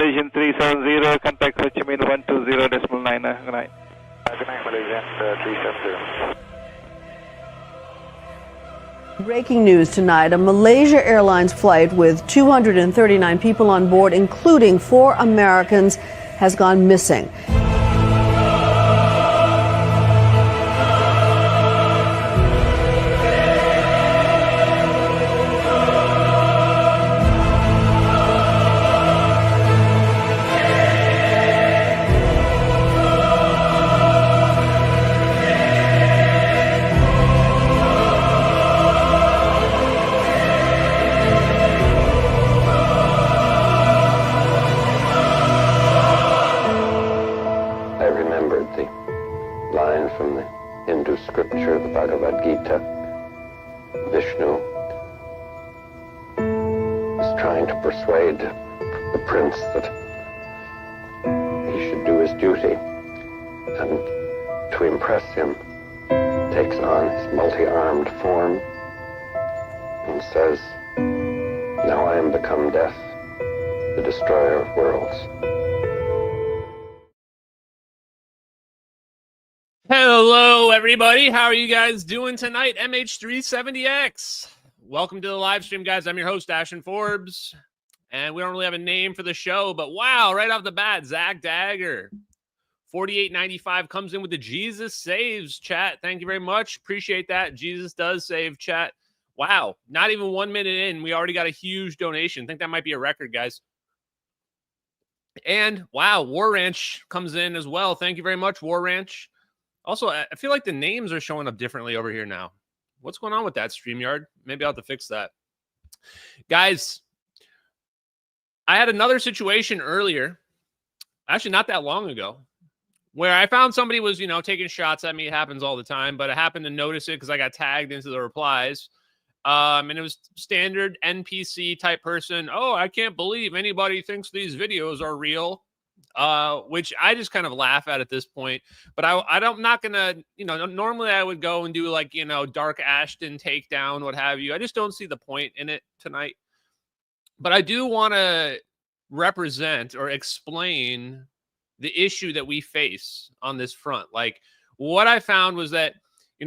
Malaysian 370, contact Ho Chi Minh 120.9. Good night. Good night, Malaysian 370. Breaking news tonight, a Malaysia Airlines flight with 239 people on board, including 4 Americans, has gone missing. Scripture, the Bhagavad Gita, Vishnu is trying to persuade the prince that he should do his duty, and to impress him takes on his multi-armed form and says, "Now I am become death, the destroyer of worlds." Hello, everybody. How are you guys doing tonight? MH370X. Welcome to the live stream, guys. I'm your host, Ashton Forbes, and we don't really have a name for the show, but wow, right off the bat, Zach Dagger, 48.95 comes in with the Jesus Saves chat. Thank you very much. Appreciate that. Jesus does save chat. Wow, not even 1 minute in, we already got a huge donation. I think that might be a record, guys. And wow, War Ranch comes in as well. Thank you very much, War Ranch. Also, I feel like the names are showing up differently over here now. What's going on with that, StreamYard? Maybe I'll have to fix that. Guys, I had another situation earlier, actually not that long ago, where I found somebody was, taking shots at me. It happens all the time, but I happened to notice it because I got tagged into the replies. And it was standard NPC type person. Oh, I can't believe anybody thinks these videos are real. Which I just kind of laugh at this point, but I'm not gonna, normally I would go and do like, Dark Ashton takedown, what have you. I just don't see the point in it tonight, but I do want to represent or explain the issue that we face on this front. Like what I found was that,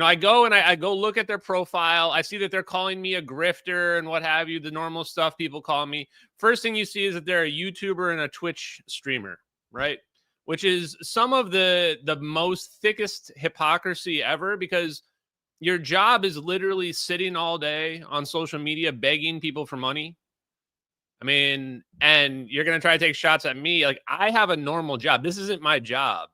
I go and I go look at their profile. I see that they're calling me a grifter and what have you, the normal stuff people call me. First thing you see is that they're a YouTuber and a Twitch streamer. Right? Which is some of the most thickest hypocrisy ever, because your job is literally sitting all day on social media begging people for money. I mean, and you're going to try to take shots at me. Like, I have a normal job. This isn't my job.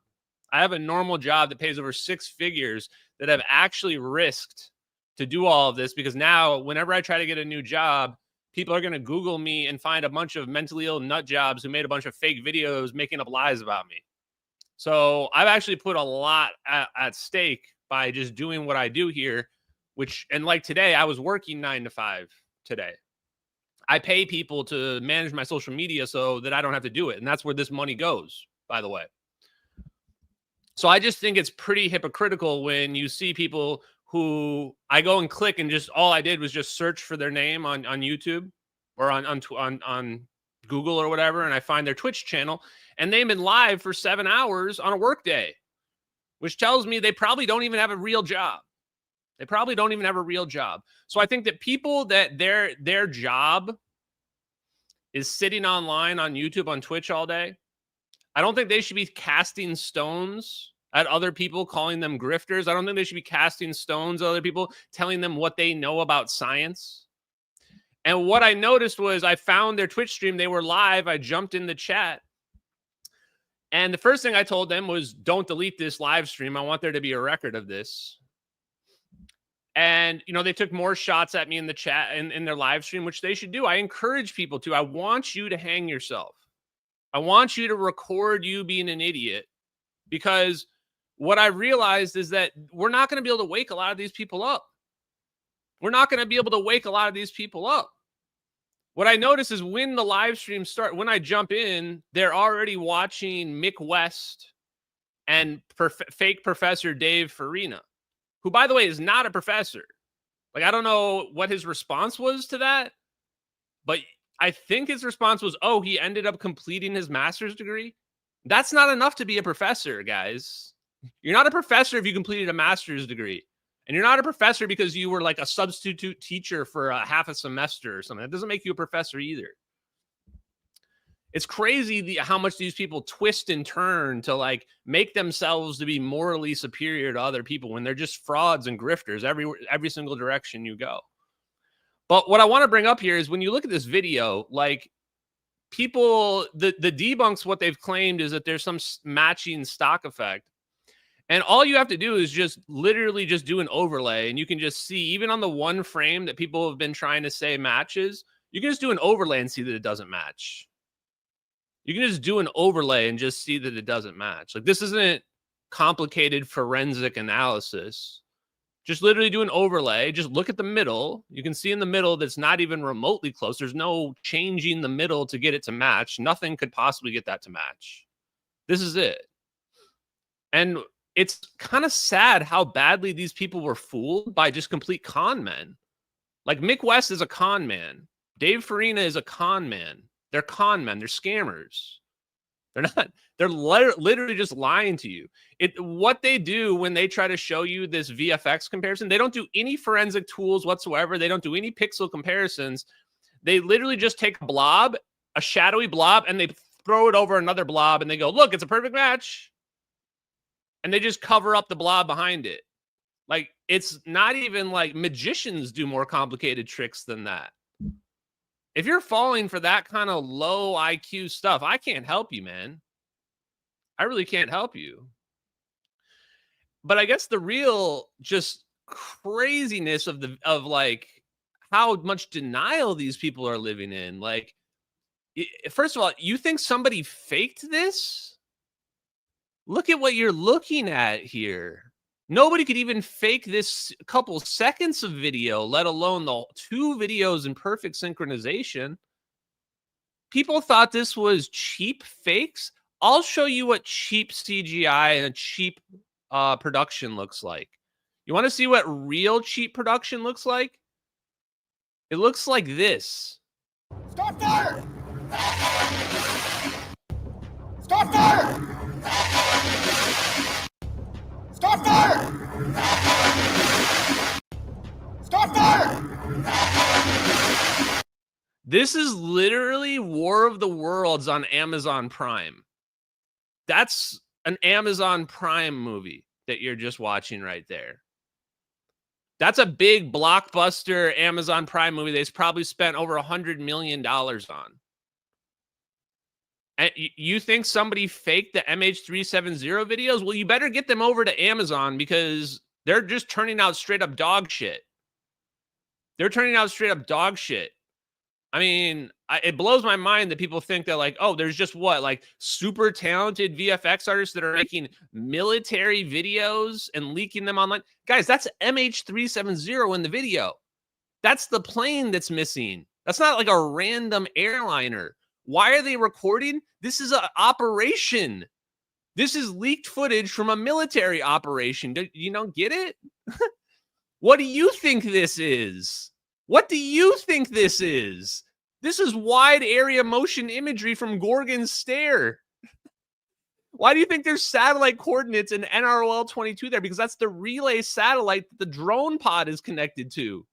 I have a normal job that pays over 6 figures that I've actually risked to do all of this, because now whenever I try to get a new job, people are going to Google me and find a bunch of mentally ill nut jobs who made a bunch of fake videos making up lies about me. So I've actually put a lot at stake by just doing what I do here, and like today, I was working 9 to 5 today. I pay people to manage my social media so that I don't have to do it. And that's where this money goes, by the way. So I just think it's pretty hypocritical when you see people who I go and click and just all I did was just search for their name on YouTube or on Google or whatever, and I find their Twitch channel, and they've been live for 7 hours on a work day, which tells me they probably don't even have a real job. They probably don't even have a real job. So I think that people that their job is sitting online on YouTube, on Twitch all day, I don't think they should be casting stones at other people, calling them grifters. I don't think they should be casting stones at other people, telling them what they know about science. And what I noticed was I found their Twitch stream. They were live. I jumped in the chat. And the first thing I told them was, don't delete this live stream. I want there to be a record of this. And, they took more shots at me in the chat in their live stream, which they should do. I encourage people to. I want you to hang yourself. I want you to record you being an idiot, because what I realized is that we're not going to be able to wake a lot of these people up. We're not going to be able to wake a lot of these people up. What I notice is when the live stream starts, when I jump in, they're already watching Mick West and fake Professor Dave Farina, who, by the way, is not a professor. Like, I don't know what his response was to that, but I think his response was, oh, he ended up completing his master's degree. That's not enough to be a professor, guys. You're not a professor if you completed a master's degree. And you're not a professor because you were like a substitute teacher for a half a semester or something. That doesn't make you a professor either. It's crazy how much these people twist and turn to like make themselves to be morally superior to other people when they're just frauds and grifters every single direction you go. But what I want to bring up here is when you look at this video, like people, the debunks, what they've claimed is that there's some matching stock effect. And all you have to do is just literally just do an overlay. And you can just see, even on the one frame that people have been trying to say matches, you can just do an overlay and see that it doesn't match. You can just do an overlay and just see that it doesn't match. Like, this isn't complicated forensic analysis. Just literally do an overlay. Just look at the middle. You can see in the middle that's not even remotely close. There's no changing the middle to get it to match. Nothing could possibly get that to match. This is it. And it's kind of sad how badly these people were fooled by just complete con men. Like, Mick West is a con man. Dave Farina is a con man. They're con men. They're scammers. They're not. They're literally just lying to you. What they do when they try to show you this VFX comparison, they don't do any forensic tools whatsoever. They don't do any pixel comparisons. They literally just take a blob, a shadowy blob, and they throw it over another blob, and they go, look, it's a perfect match. And they just cover up the blob behind it. Like, it's not even like magicians do more complicated tricks than that. If you're falling for that kind of low IQ stuff, I can't help you, man. I really can't help you. But I guess the real just craziness of like how much denial these people are living in. Like, first of all, you think somebody faked this? Look at what you're looking at here. Nobody could even fake this couple seconds of video, let alone the 2 videos in perfect synchronization. People thought this was cheap fakes. I'll show you what cheap CGI and a cheap production looks like. You want to see what real cheap production looks like? It looks like this. Start fire! Start fire! Start fire! Start fire! This is literally War of the Worlds on Amazon Prime. That's an Amazon Prime movie that you're just watching right there. That's a big blockbuster Amazon Prime movie they've probably spent over $100 million on. And you think somebody faked the MH370 videos? Well, you better get them over to Amazon because they're just turning out straight up dog shit. They're turning out straight up dog shit. I mean, it blows my mind that people think that, like, oh, there's just what, like, super talented VFX artists that are making military videos and leaking them online. Guys, that's MH370 in the video. That's the plane that's missing. That's not like a random airliner. Why are they recording? This is an operation. This is leaked footage from a military operation. Do you don't get it? What do you think this is? What do you think this is? This is wide area motion imagery from Gorgon's Stare. Why do you think there's satellite coordinates in NROL 22 there? Because that's the relay satellite that the drone pod is connected to.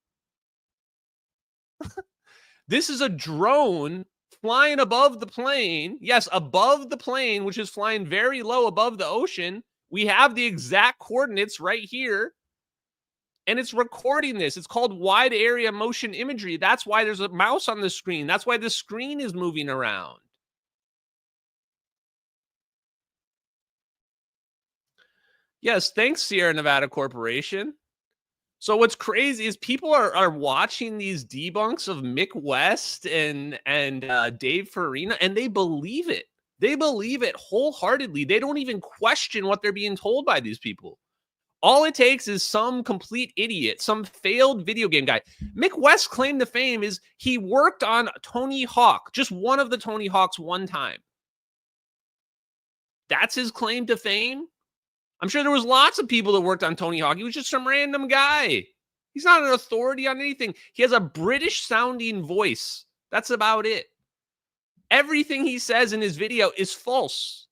This is a drone flying above the plane. Yes, above the plane, which is flying very low above the ocean. We have the exact coordinates right here. And it's recording this. It's called wide area motion imagery. That's why there's a mouse on the screen. That's why the screen is moving around. Yes, thanks, Sierra Nevada Corporation. So what's crazy is people are watching these debunks of Mick West and Dave Farina, and they believe it. They believe it wholeheartedly. They don't even question what they're being told by these people. All it takes is some complete idiot, some failed video game guy. Mick West's claim to fame is he worked on Tony Hawk, just one of the Tony Hawks one time. That's his claim to fame? I'm sure there was lots of people that worked on Tony Hawk. He was just some random guy. He's not an authority on anything. He has a British-sounding voice. That's about it. Everything he says in his video is false.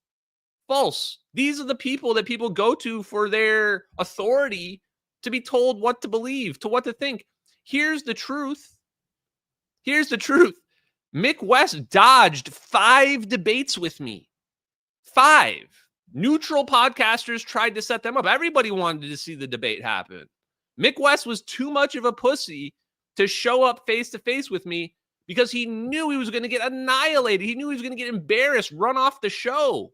False. These are the people that people go to for their authority to be told what to believe, to what to think. Here's the truth. Here's the truth. Mick West dodged 5 debates with me. 5. Neutral podcasters tried to set them up. Everybody wanted to see the debate happen. Mick West was too much of a pussy to show up face to face with me because he knew he was going to get annihilated. He knew he was going to get embarrassed, run off the show.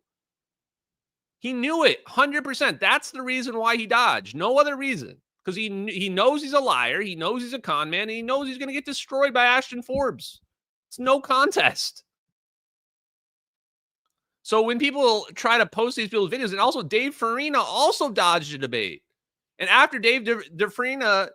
He knew it 100%. That's the reason why he dodged. No other reason. Because he knows he's a liar. He knows he's a con man. And he knows he's going to get destroyed by Ashton Forbes. It's no contest. So when people try to post these people's videos, and also Dave Farina also dodged a debate. And after Dave Farina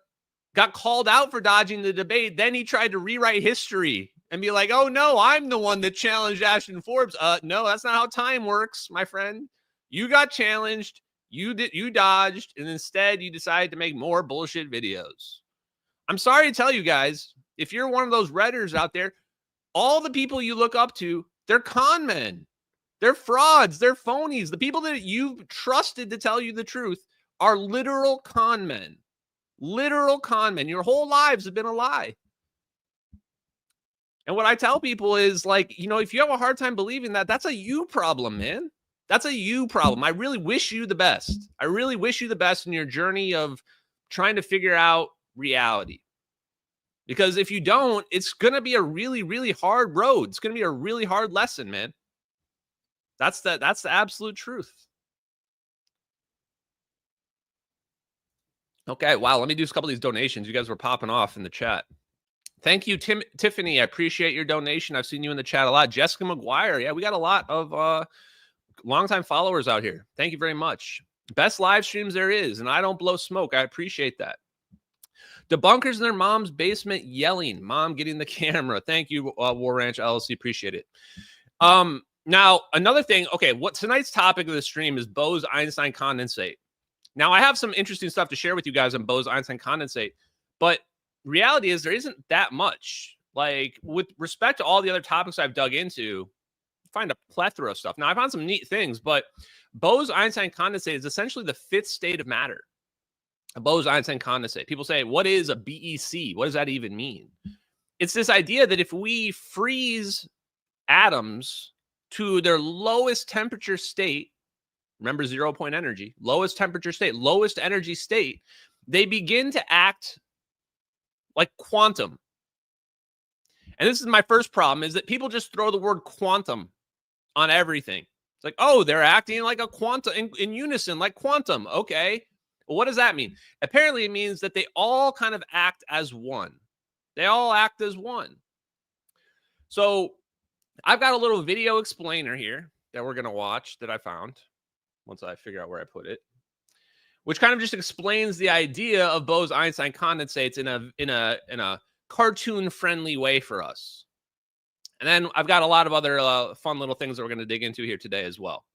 got called out for dodging the debate, then he tried to rewrite history and be like, oh, no, I'm the one that challenged Ashton Forbes. No, that's not how time works, my friend. You got challenged, you dodged, and instead you decided to make more bullshit videos. I'm sorry to tell you guys, if you're one of those Redders out there, all the people you look up to, they're con men. They're frauds. They're phonies. The people that you've trusted to tell you the truth are literal con men. Literal con men. Your whole lives have been a lie. And what I tell people is, like, you know, if you have a hard time believing that, that's a you problem, man. That's a you problem. I really wish you the best. I really wish you the best in your journey of trying to figure out reality. Because if you don't, it's going to be a really, really hard road. It's going to be a really hard lesson, man. That's the absolute truth. Okay, wow. Let me do a couple of these donations. You guys were popping off in the chat. Thank you, Tiffany. I appreciate your donation. I've seen you in the chat a lot. Jessica McGuire. Yeah, we got a lot of longtime followers out here. Thank you very much. Best live streams there is, and I don't blow smoke. I appreciate that. Debunkers in their mom's basement yelling. Mom getting the camera. Thank you, War Ranch LLC. Appreciate it. Now, another thing. Okay, what tonight's topic of the stream is Bose Einstein condensate. Now, I have some interesting stuff to share with you guys on Bose Einstein condensate, but reality is there isn't that much. Like, with respect to all the other topics I've dug into, find a plethora of stuff. Now, I found some neat things, but Bose Einstein condensate is essentially the 5th state of matter. A Bose Einstein condensate. People say, what is a BEC? What does that even mean? It's this idea that if we freeze atoms to their lowest temperature state, remember 0 point energy, lowest temperature state, lowest energy state, they begin to act like quantum. And this is my first problem, is that people just throw the word quantum on everything. It's like, oh, they're acting like a quantum, in unison, like quantum. Okay. Well, what does that mean? Apparently, it means that they all kind of act as one. They all act as one. So I've got a little video explainer here that we're going to watch that I found once I figure out where I put it, which kind of just explains the idea of Bose Einstein condensates in a cartoon-friendly way for us. And then I've got a lot of other fun little things that we're going to dig into here today as well.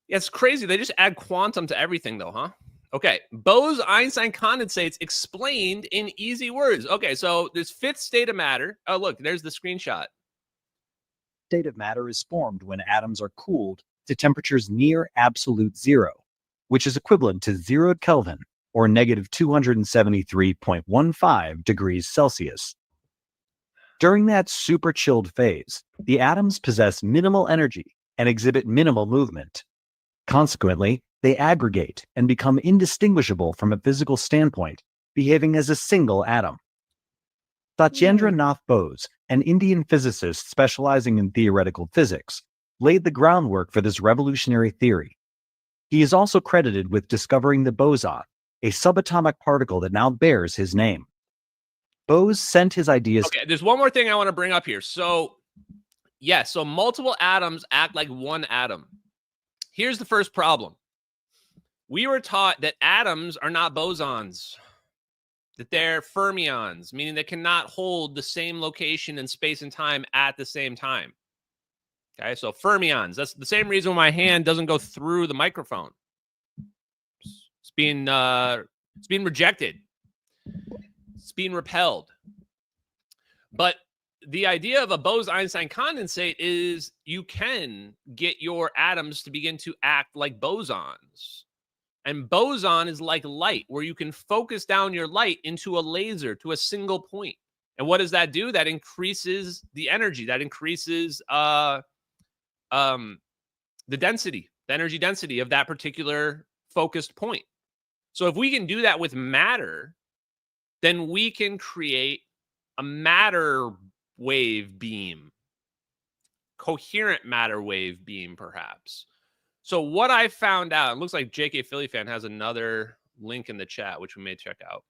Yeah, it's crazy. They just add quantum to everything, though, huh? Okay. Bose Einstein condensates explained in easy words. Okay, so this 5th state of matter. Oh, look, there's the screenshot. State of matter is formed when atoms are cooled to temperatures near absolute zero, which is equivalent to 0 Kelvin or negative 273.15 degrees Celsius. During that super chilled phase, the atoms possess minimal energy and exhibit minimal movement. Consequently, they aggregate and become indistinguishable from a physical standpoint, behaving as a single atom. Satyendra Nath Bose, an Indian physicist specializing in theoretical physics, laid the groundwork for this revolutionary theory. He is also credited with discovering the boson, a subatomic particle that now bears his name. Bose sent his ideas... Okay, there's one more thing I want to bring up here. So, yes, so multiple atoms act like one atom. Here's the first problem. We were taught that atoms are not bosons, that they're fermions, meaning they cannot hold the same location in space and time at the same time. Okay, so fermions. That's the same reason my hand doesn't go through the microphone. It's being rejected. It's being repelled. But the idea of a Bose Einstein condensate is you can get your atoms to begin to act like bosons. And boson is like light, where you can focus down your light into a laser to a single point. And what does that do? That increases the energy. That increases the density, the energy density of that particular focused point. So if we can do that with matter, then we can create a matter wave beam, coherent matter wave beam, perhaps. So what I found out, it looks like JK Philly fan has another link in the chat, which we may check out.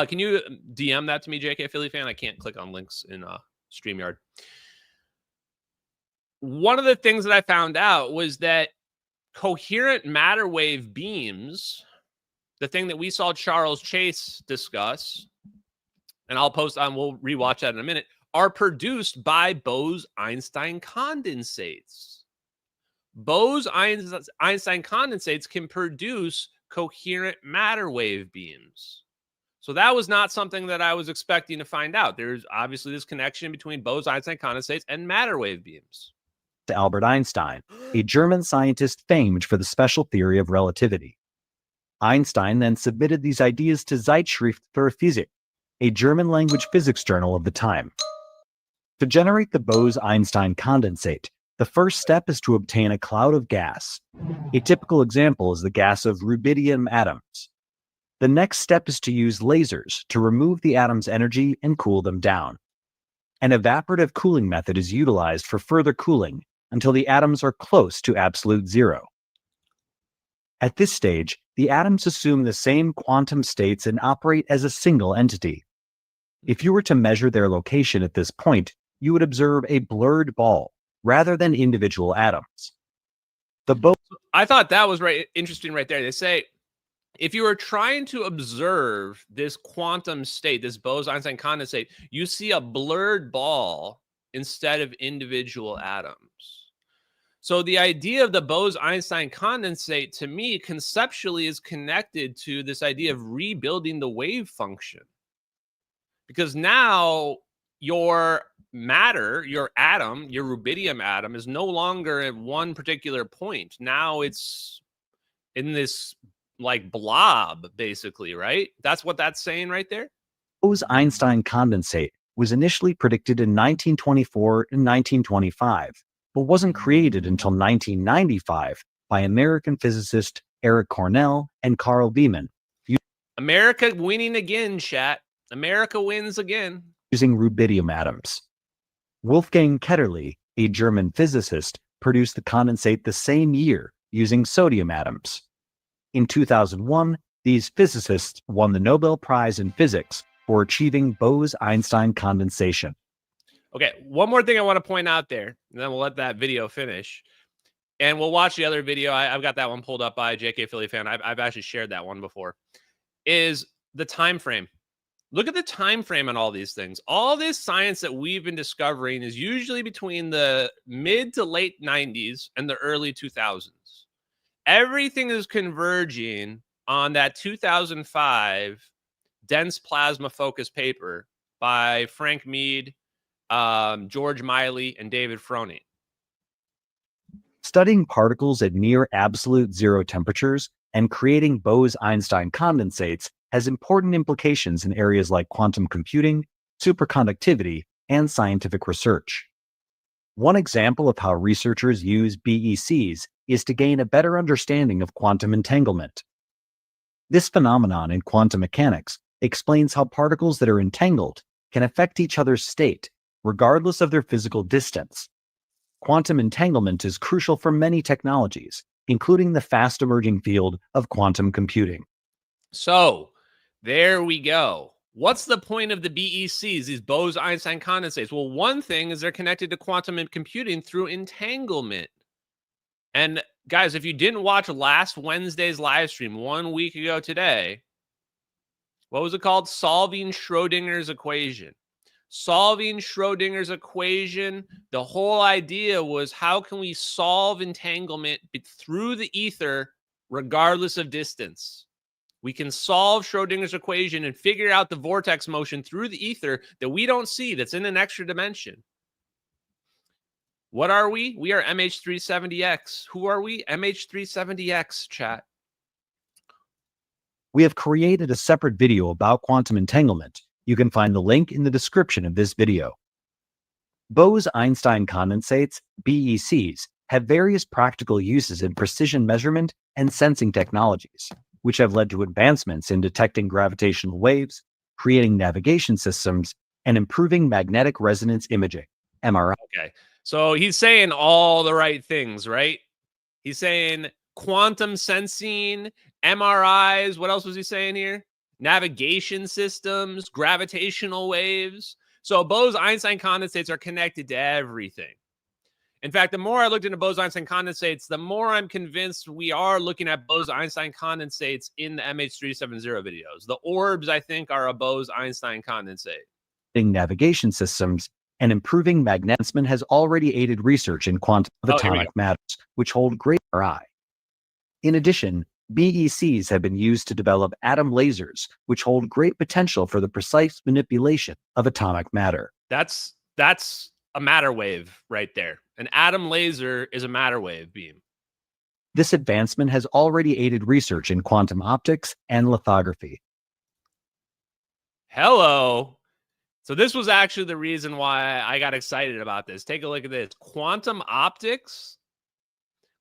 Can you DM that to me, JK Philly fan? I can't click on links in StreamYard. One of the things that I found out was that coherent matter wave beams, the thing that we saw Charles Chase discuss, and I'll post on, we'll rewatch that in a minute, are produced by Bose Einstein condensates. Bose Einstein condensates can produce coherent matter wave beams. So that was not something that I was expecting to find out. There's obviously this connection between Bose Einstein condensates and matter wave beams. Albert Einstein, a German scientist famed for the special theory of relativity. Einstein then submitted these ideas to Zeitschrift für Physik, a German language physics journal of the time. To generate the Bose Einstein condensate, the first step is to obtain a cloud of gas. A typical example is the gas of rubidium atoms. The next step is to use lasers to remove the atom's energy and cool them down. An evaporative cooling method is utilized for further cooling until the atoms are close to absolute zero. At this stage, the atoms assume the same quantum states and operate as a single entity. If you were to measure their location at this point, you would observe a blurred ball rather than individual atoms. I thought that was interesting right there. They say, if you were trying to observe this quantum state, this Bose-Einstein condensate, you see a blurred ball instead of individual atoms. So the idea of the Bose-Einstein condensate, to me, conceptually is connected to this idea of rebuilding the wave function. Because now your matter, your atom, your rubidium atom, is no longer at one particular point. Now it's in this like blob, basically, right? That's what that's saying right there. Bose-Einstein condensate was initially predicted in 1924 and 1925, but wasn't created until 1995 by American physicist Eric Cornell and Carl Beeman. America winning again, chat. America wins again. Using rubidium atoms. Wolfgang Ketterle, a German physicist, produced the condensate the same year using sodium atoms. In 2001, these physicists won the Nobel Prize in Physics for achieving Bose-Einstein condensation. Okay, one more thing I want to point out there, and then we'll let that video finish. And we'll watch the other video. I've got that one pulled up by JK Philly fan. I've actually shared that one before. Is the time frame. Look at the time frame on all these things. All this science that we've been discovering is usually between the mid to late 90s and the early 2000s. Everything is converging on that 2005 dense plasma focus paper by Frank Mead, George Miley, and David Froning. Studying particles at near absolute zero temperatures and creating Bose-Einstein condensates has important implications in areas like quantum computing, superconductivity, and scientific research. One example of how researchers use BECs is to gain a better understanding of quantum entanglement. This phenomenon in quantum mechanics explains how particles that are entangled can affect each other's state, regardless of their physical distance. Quantum entanglement is crucial for many technologies, including the fast-emerging field of quantum computing. So, there we go. What's the point of the BECs, these Bose-Einstein condensates? Well, one thing is they're connected to quantum computing through entanglement. And guys, if you didn't watch last Wednesday's live stream 1 week ago today, what was it called? Solving Schrodinger's equation. Solving Schrodinger's equation, the whole idea was how can we solve entanglement through the ether regardless of distance? We can solve Schrodinger's equation and figure out the vortex motion through the ether that we don't see, that's in an extra dimension. What are we? We are MH370X. Who are we? MH370X, chat. We have created a separate video about quantum entanglement. You can find the link in the description of this video. Bose Einstein condensates, BECs, have various practical uses in precision measurement and sensing technologies, which have led to advancements in detecting gravitational waves, creating navigation systems, and improving magnetic resonance imaging, MRI. Okay, so he's saying all the right things, right? He's saying quantum sensing, MRIs. What else was he saying here? Navigation systems, gravitational waves. So Bose Einstein condensates are connected to everything. In fact, the more I looked into Bose Einstein condensates, the more I'm convinced we are looking at Bose Einstein condensates in the MH370 videos. The Orbs, I think, are a Bose Einstein condensate. Navigation systems and improving magnetism has already aided research in quantum atomic matters, which hold great MRI. In addition, BECs have been used to develop atom lasers, which hold great potential for the precise manipulation of atomic matter. That's a Matterwave right there. An atom laser is a Matterwave beam. This advancement has already aided research in quantum optics and lithography. Hello. So this was actually the reason why I got excited about this. Take a look at this. Quantum optics.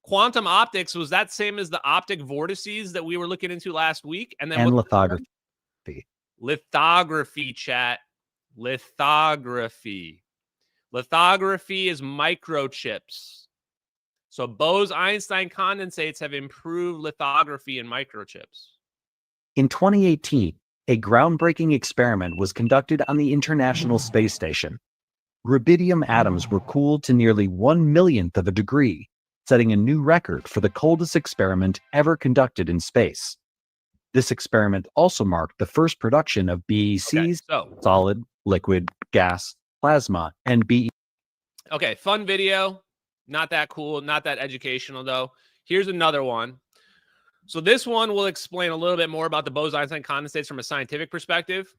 Quantum optics, was that same as the optic vortices that we were looking into last week? And then lithography. Lithography, chat. Lithography. Lithography is microchips. So Bose Einstein condensates have improved lithography in microchips. In 2018, a groundbreaking experiment was conducted on the International Space Station. Rubidium atoms were cooled to nearly 1/1,000,000th of a degree, setting a new record for the coldest experiment ever conducted in space. This experiment also marked the first production of BECs, solid, liquid, gas, plasma, and BE. Okay, fun video. Not that cool, not that educational, though. Here's another one. So this one will explain a little bit more about the Bose Einstein condensates from a scientific perspective.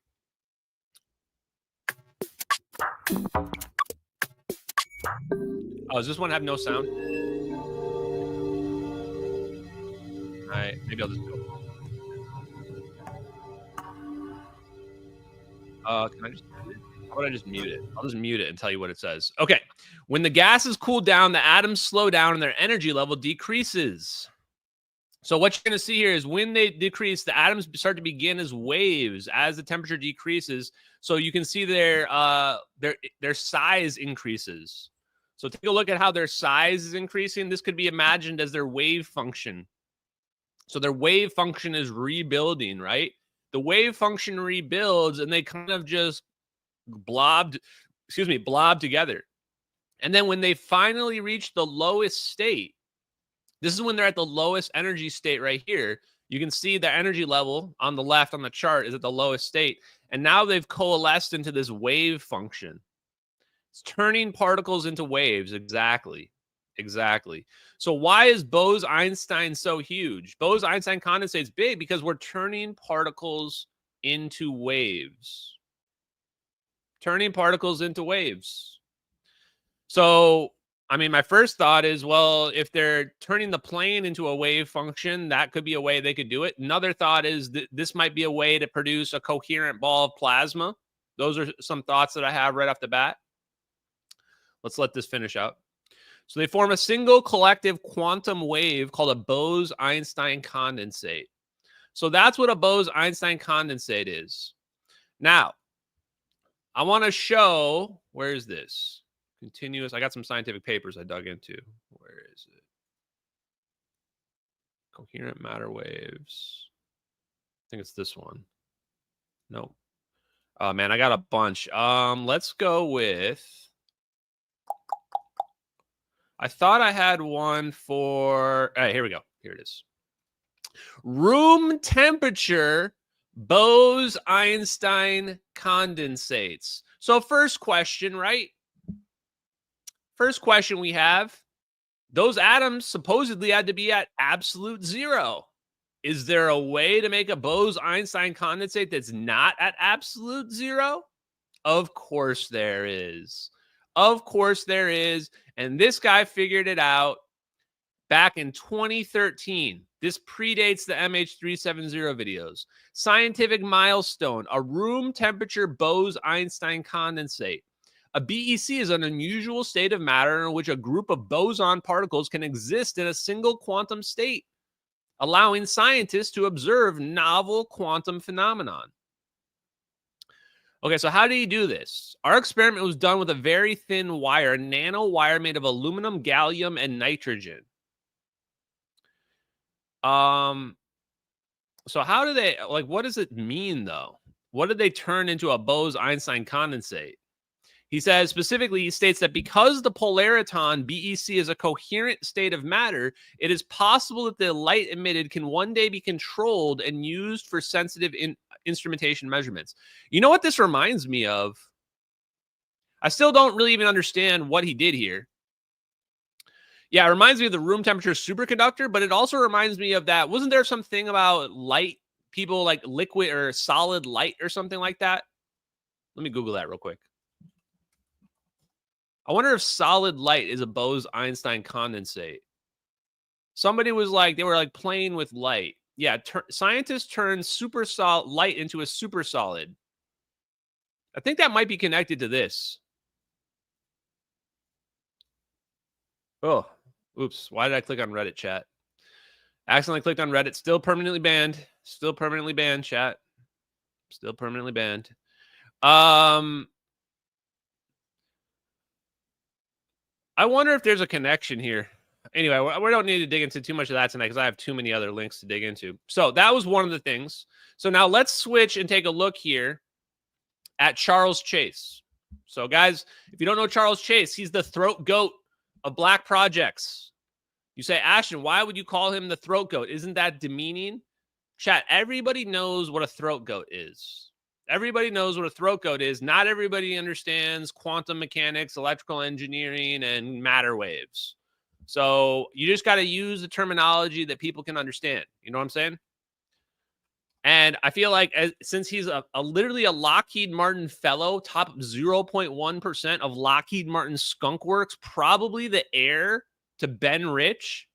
Oh, does this one have no sound? All right, maybe I'll just go. Can I just mute it? How about I just mute it? I'll just mute it and tell you what it says. Okay. When the gases cool down, the atoms slow down and their energy level decreases. So what you're going to see here is when they decrease, the atoms start to begin as waves as the temperature decreases. So you can see their size increases. So take a look at how their size is increasing. This could be imagined as their wave function. So their wave function is rebuilding, right? The wave function rebuilds and they kind of just blob together. And then when they finally reach the lowest state, this is when they're at the lowest energy state right here. You can see the energy level on the left on the chart is at the lowest state. And now they've coalesced into this wave function. It's turning particles into waves. Exactly. So why is Bose Einstein so huge? Bose Einstein condensate is big because we're turning particles into waves. Turning particles into waves. So, I mean, my first thought is, well, if they're turning the plane into a wave function, that could be a way they could do it. Another thought is that this might be a way to produce a coherent ball of plasma. Those are some thoughts that I have right off the bat. Let's let this finish out. So they form a single collective quantum wave called a Bose Einstein condensate. So that's what a Bose Einstein condensate is. Now, I want to show, where is this? Continuous. I got some scientific papers I dug into. Where is it? Coherent matter waves. I think it's this one. Nope. Oh, man, I got a bunch. Let's go with... I thought I had one for... All right, here we go. Here it is. Room temperature Bose Einstein condensates. So first question, right? First question we have, those atoms supposedly had to be at absolute zero. Is there a way to make a Bose Einstein condensate that's not at absolute zero? Of course there is. Of course there is. And this guy figured it out back in 2013. This predates the MH370 videos. Scientific milestone, a room temperature Bose Einstein condensate. A BEC is an unusual state of matter in which a group of boson particles can exist in a single quantum state, allowing scientists to observe novel quantum phenomenon. Okay, so how do you do this? Our experiment was done with a very thin wire, a nano wire made of aluminum, gallium, and nitrogen. So how do they, like, what does it mean, though? What did they turn into a Bose Einstein condensate? He says specifically, he states that because the polariton BEC is a coherent state of matter, it is possible that the light emitted can one day be controlled and used for sensitive instrumentation measurements. You know what this reminds me of? I still don't really even understand what he did here. Yeah, it reminds me of the room temperature superconductor, but it also reminds me of that. Wasn't there something about light, people like liquid or solid light or something like that? Let me Google that real quick. I wonder if solid light is a Bose Einstein condensate. Somebody was like, they were like playing with light. Yeah, scientists turn super solid light into a super solid. I think that might be connected to this. Oh, oops. Why did I click on Reddit, chat? Accidentally clicked on Reddit. Still permanently banned. Still permanently banned, chat. Still permanently banned. I wonder if there's a connection here. Anyway, we don't need to dig into too much of that tonight because I have too many other links to dig into. So that was one of the things. So now let's switch and take a look here at Charles Chase. So guys, if you don't know Charles Chase, he's the throat goat of black projects. You say, Ashton, why would you call him the throat goat? Isn't that demeaning? Chat, everybody knows what a throat goat is. Everybody knows what a throat goat is. Not everybody understands quantum mechanics, electrical engineering, and matter waves. So you just got to use the terminology that people can understand. You know what I'm saying? And I feel like since he's literally a Lockheed Martin fellow, top 0.1% of Lockheed Martin Skunk Works, probably the heir to Ben Rich,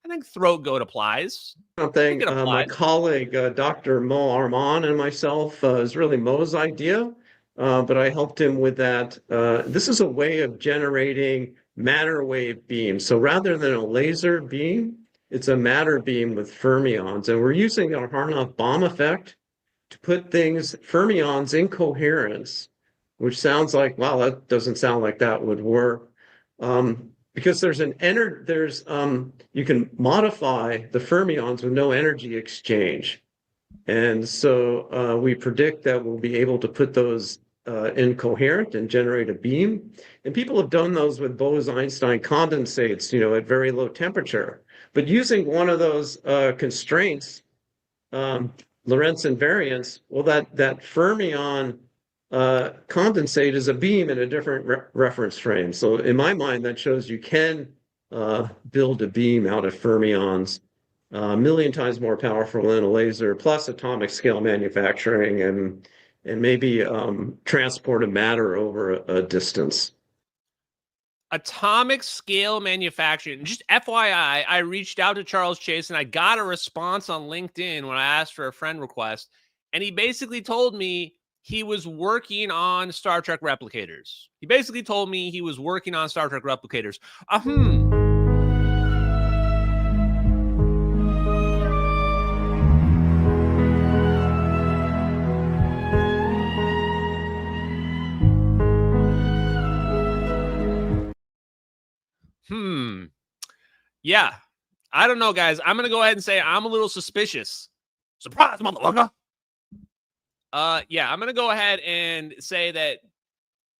I think throat goat applies. Something my colleague, Dr. Mo Arman, and myself, is really Mo's idea, but I helped him with that. This is a way of generating matter wave beams. So rather than a laser beam, it's a matter beam with fermions. And we're using our Harnaff-Bohm effect to put fermions in coherence, which sounds like, wow, that doesn't sound like that would work. Because you can modify the fermions with no energy exchange. And so we predict that we'll be able to put those incoherent and generate a beam. And people have done those with Bose Einstein condensates, at very low temperature. But using one of those constraints, Lorentz invariance, well, that fermion condensate is a beam in a different reference frame. So in my mind, that shows you can build a beam out of fermions, a million times more powerful than a laser, plus atomic scale manufacturing and maybe transport of matter over a distance. Atomic scale manufacturing. Just FYI, I reached out to Charles Chase and I got a response on LinkedIn when I asked for a friend request. And he basically told me he was working on Star Trek replicators. He basically told me he was working on Star Trek replicators. Yeah. I don't know, guys. I'm going to go ahead and say I'm a little suspicious. Surprise, motherfucker. Yeah, I'm going to go ahead and say that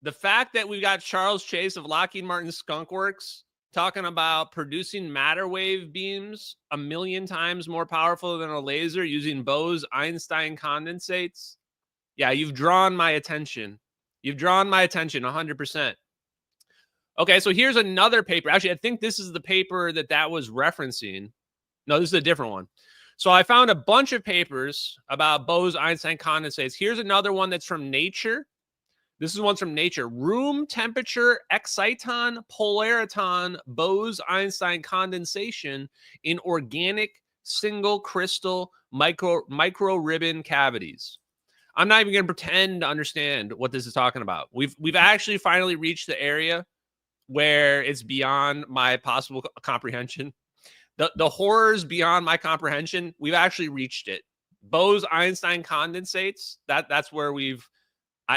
the fact that we got Charles Chase of Lockheed Martin Skunk Works talking about producing matter wave beams 1,000,000 times more powerful than a laser using Bose Einstein condensates. Yeah, you've drawn my attention. You've drawn my attention 100%. Okay, so here's another paper. Actually, I think this is the paper that was referencing. No, this is a different one. So I found a bunch of papers about Bose Einstein condensates. Here's another one that's from Nature. This is one from Nature. Room temperature exciton polariton Bose Einstein condensation in organic single crystal micro ribbon cavities. I'm not even going to pretend to understand what this is talking about. We've actually finally reached the area where it's beyond my possible comprehension. The horrors beyond my comprehension, we've actually reached it. Bose Einstein condensates, that's where you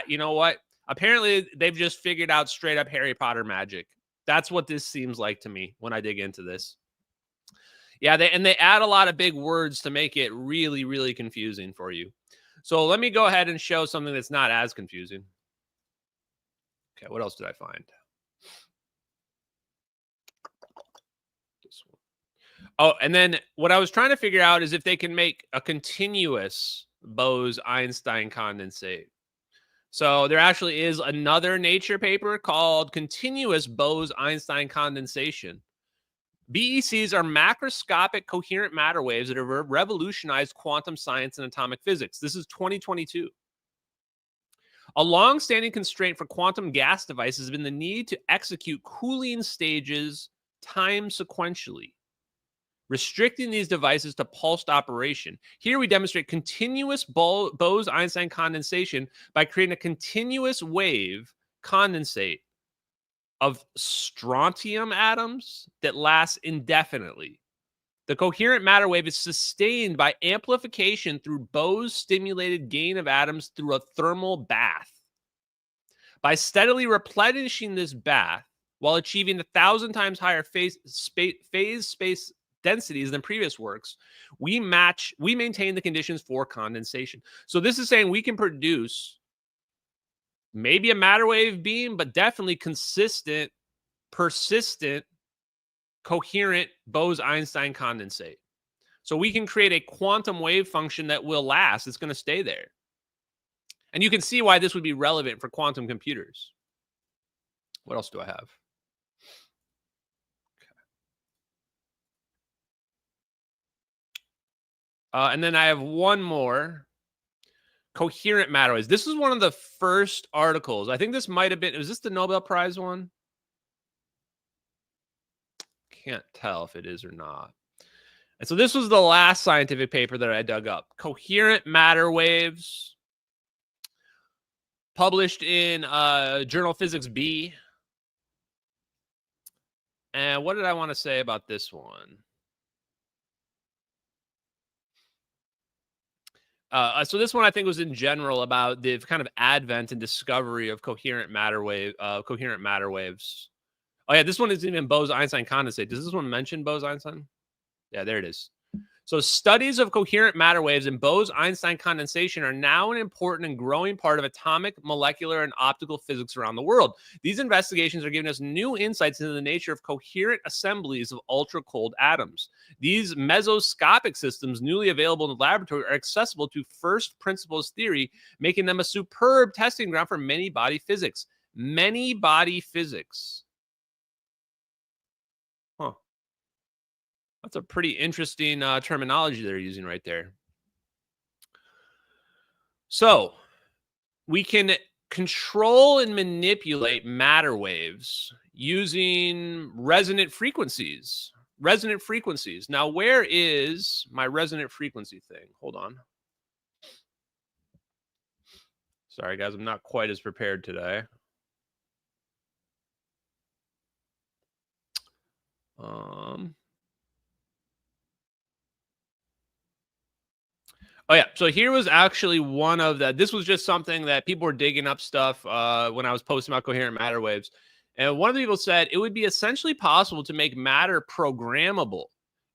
know what? Apparently, they've just figured out straight up Harry Potter magic. That's what this seems like to me when I dig into this. Yeah, they add a lot of big words to make it really, really confusing for you. So let me go ahead and show something that's not as confusing. Okay, what else did I find? This one. Oh, and then what I was trying to figure out is if they can make a continuous Bose Einstein condensate. So there actually is another Nature paper called Continuous Bose Einstein Condensation. BECs are macroscopic coherent matter waves that have revolutionized quantum science and atomic physics. This is 2022. A long-standing constraint for quantum gas devices has been the need to execute cooling stages time sequentially, restricting these devices to pulsed operation. Here we demonstrate continuous Bose-Einstein condensation by creating a continuous wave condensate of strontium atoms that lasts indefinitely. The coherent matter wave is sustained by amplification through Bose-stimulated gain of atoms through a thermal bath. By steadily replenishing this bath while achieving 1,000 times higher phase space densities than previous works, we maintain the conditions for condensation. So this is saying we can produce maybe a matter wave beam, but definitely consistent, persistent, coherent Bose-Einstein condensate. So we can create a quantum wave function that will last. It's going to stay there. And you can see why this would be relevant for quantum computers. What else do I have? And then I have one more. Coherent matter waves. This is one of the first articles. I think this might have been, was this the Nobel Prize one? Can't tell if it is or not. And so this was the last scientific paper that I dug up. Coherent matter waves, published in Journal Physics B. And what did I want to say about this one? So this one I think was in general about the kind of advent and discovery of coherent matter waves. Oh yeah, this one isn't even Bose-Einstein condensate. Does this one mention Bose-Einstein? Yeah, there it is. So studies of coherent matter waves and Bose-Einstein condensation are now an important and growing part of atomic, molecular, and optical physics around the world. These investigations are giving us new insights into the nature of coherent assemblies of ultra-cold atoms. These mesoscopic systems, newly available in the laboratory, are accessible to first principles theory, making them a superb testing ground for many-body physics. Many-body physics. Huh. That's a pretty interesting terminology they're using right there. So we can control and manipulate matter waves using resonant frequencies. Resonant frequencies. Now, where is my resonant frequency thing? Hold on. Sorry, guys. I'm not quite as prepared today. Oh, yeah. So here was actually one of the, this was just something that people were digging up stuff when I was posting about coherent matter waves. And one of the people said it would be essentially possible to make matter programmable,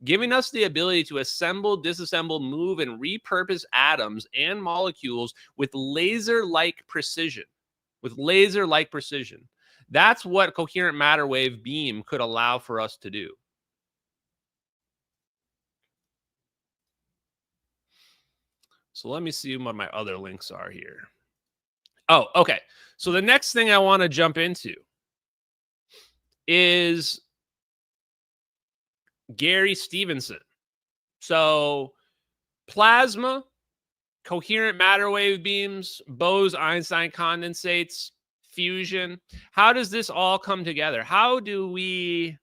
giving us the ability to assemble, disassemble, move, and repurpose atoms and molecules with laser-like precision. With laser-like precision. That's what coherent matter wave beam could allow for us to do. So let me see what my other links are here. Oh, okay. So the next thing I want to jump into is Gary Stephenson. So Plasma, coherent matter wave beams, Bose Einstein condensates, fusion. How does this all come together? How do we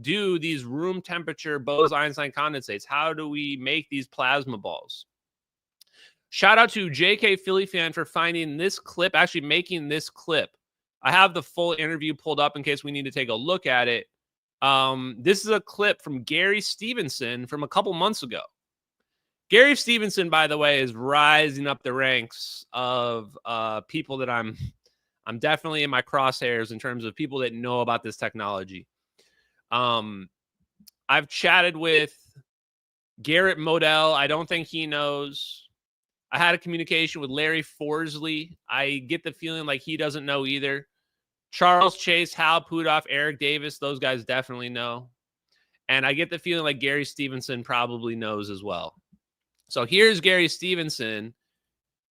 do these room temperature Bose Einstein condensates? How do we make these plasma balls? Shout out to JK Philly fan for finding this clip, actually making this clip. I have the full interview pulled up in case we need to take a look at it. This is a clip from Gary Stephenson from a couple months ago. Gary Stephenson, by the way, is rising up the ranks of people that I'm definitely in my crosshairs in terms of people that know about this technology. I've chatted with Garrett Modell. I don't think he knows. I had a communication with Larry Forsley. I get the feeling like he doesn't know either. Charles Chase, Hal Pudoff, Eric Davis, those guys definitely know. And I get the feeling like Gary Stephenson probably knows as well. So here's Gary Stephenson,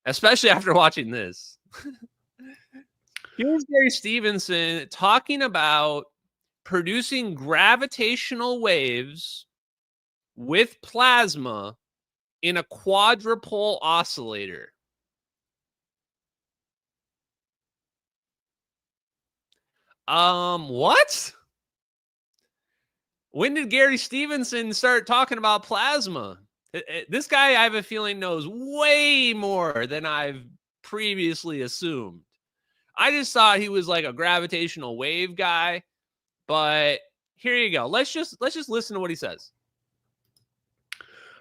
especially after watching this. Here's Gary Stephenson talking about producing gravitational waves with plasma in a quadrupole oscillator. What? When did Gary Stephenson start talking about plasma? This guy, I have a feeling, knows way more than I've previously assumed. I just thought he was like a gravitational wave guy, but here you go. Let's just listen to what he says.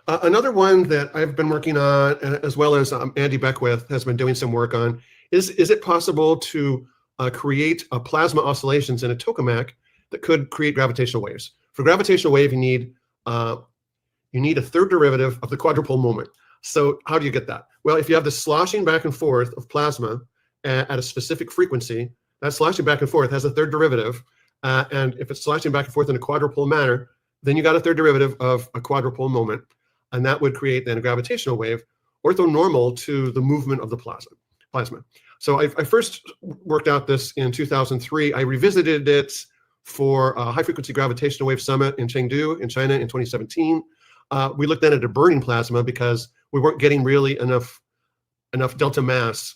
Another one that I've been working on, as well as Andy Beckwith has been doing some work on, is it possible to create plasma oscillations in a tokamak that could create gravitational waves? For gravitational wave, you need a third derivative of the quadrupole moment. So how do you get that? Well, if you have this sloshing back and forth of plasma at a specific frequency, that sloshing back and forth has a third derivative. And if it's sloshing back and forth in a quadrupole manner, then you got a third derivative of a quadrupole moment. And that would create then a gravitational wave orthonormal to the movement of the plasma. So I first worked out this in 2003. I revisited it for a high-frequency gravitational wave summit in Chengdu in China in 2017. We looked then at a burning plasma because we weren't getting really enough delta mass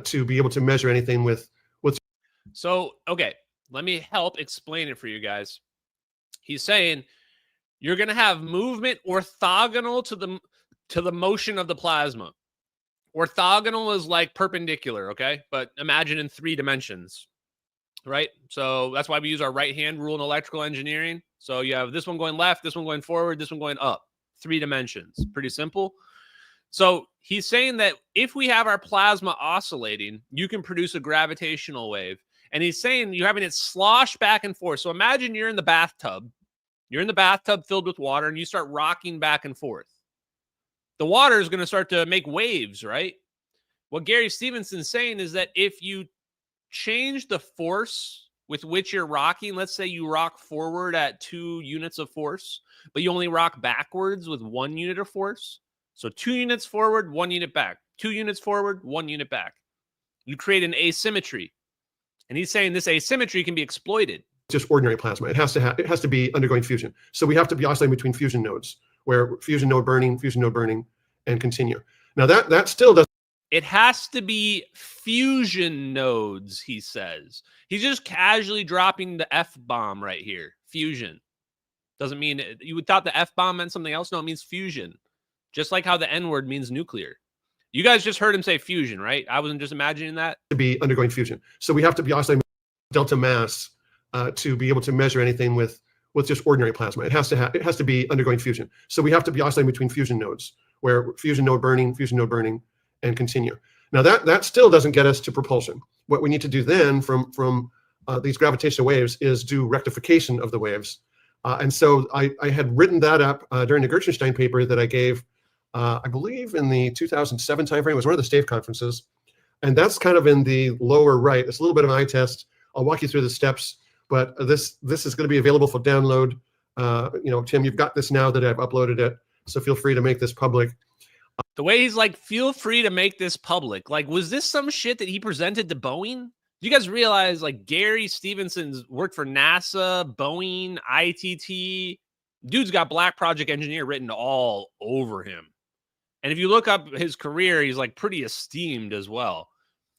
to be able to measure anything with. So, okay, let me help explain it for you guys. He's saying you're going to have movement orthogonal to the motion of the plasma. Orthogonal is like perpendicular, okay? But imagine in 3 dimensions, right? So that's why we use our right-hand rule in electrical engineering. So you have this one going left, this one going forward, this one going up. 3 dimensions. Pretty simple. So he's saying that if we have our plasma oscillating, you can produce a gravitational wave. And he's saying you're having it slosh back and forth. So imagine you're in the bathtub. You're in the bathtub filled with water, and you start rocking back and forth. The water is going to start to make waves, right? What Gary Stephenson's saying is that if you change the force with which you're rocking, let's say you rock forward at 2 units of force, but you only rock backwards with 1 unit of force. So 2 units forward, 1 unit back. 2 units forward, 1 unit back. You create an asymmetry. And he's saying this asymmetry can be exploited. Just ordinary plasma. It has to be undergoing fusion. So we have to be oscillating between fusion nodes, where fusion node burning, and continue. Now that still doesn't. It has to be fusion nodes, he says. He's just casually dropping the F-bomb right here. Fusion. Doesn't mean, you would thought the F-bomb meant something else. No, it means fusion. Just like how the N-word means nuclear. You guys just heard him say fusion, right? I wasn't just imagining that. To be undergoing fusion. So we have to be oscillating delta mass to be able to measure anything with just ordinary plasma. It has to be undergoing fusion. So we have to be oscillating between fusion nodes, where fusion node burning, and continue. Now that still doesn't get us to propulsion. What we need to do then from these gravitational waves is do rectification of the waves. And so I had written that up during the Gertzenstein paper that I gave, I believe in the 2007 timeframe. It was one of the STAVE conferences. And that's kind of in the lower right. It's a little bit of an eye test. I'll walk you through the steps, but this is going to be available for download. Tim, you've got this now that I've uploaded it, so feel free to make this public. The way he's like, feel free to make this public. Like, was this some shit that he presented to Boeing? Do you guys realize, like, Gary Stephenson's worked for NASA, Boeing, ITT? Dude's got Black Project Engineer written all over him. And if you look up his career, he's like pretty esteemed as well.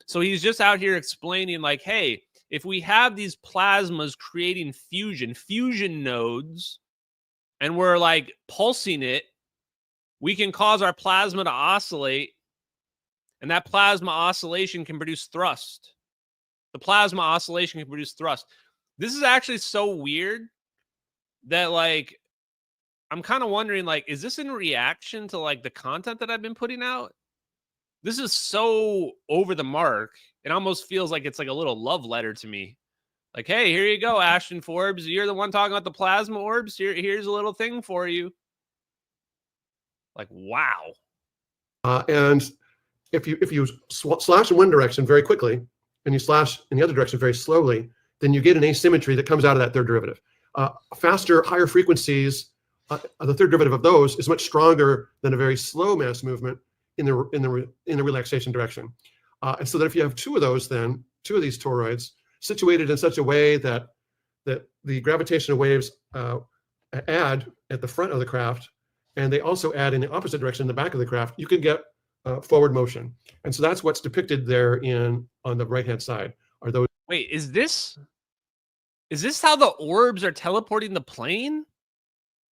So he's just out here explaining like, hey, if we have these plasmas creating fusion nodes, and we're like pulsing it, we can cause our plasma to oscillate, and that plasma oscillation can produce thrust. The plasma oscillation can produce thrust. This is actually so weird that like, I'm kind of wondering, like, is this in reaction to like the content that I've been putting out? This is so over the mark. It almost feels like it's like a little love letter to me. Like, hey, here you go, Ashton Forbes. You're the one talking about the plasma orbs. Here's a little thing for you. Like, wow. And if you slash in one direction very quickly and you slash in the other direction very slowly, then you get an asymmetry that comes out of that third derivative. Faster, higher frequencies, the third derivative of those is much stronger than a very slow mass movement in the relaxation direction. And so that if you have two of those, then two of these toroids situated in such a way that the gravitational waves add at the front of the craft, and they also add in the opposite direction in the back of the craft, you can get forward motion. And so that's what's depicted there on the right-hand side. Are those? Wait, is this how the orbs are teleporting the plane?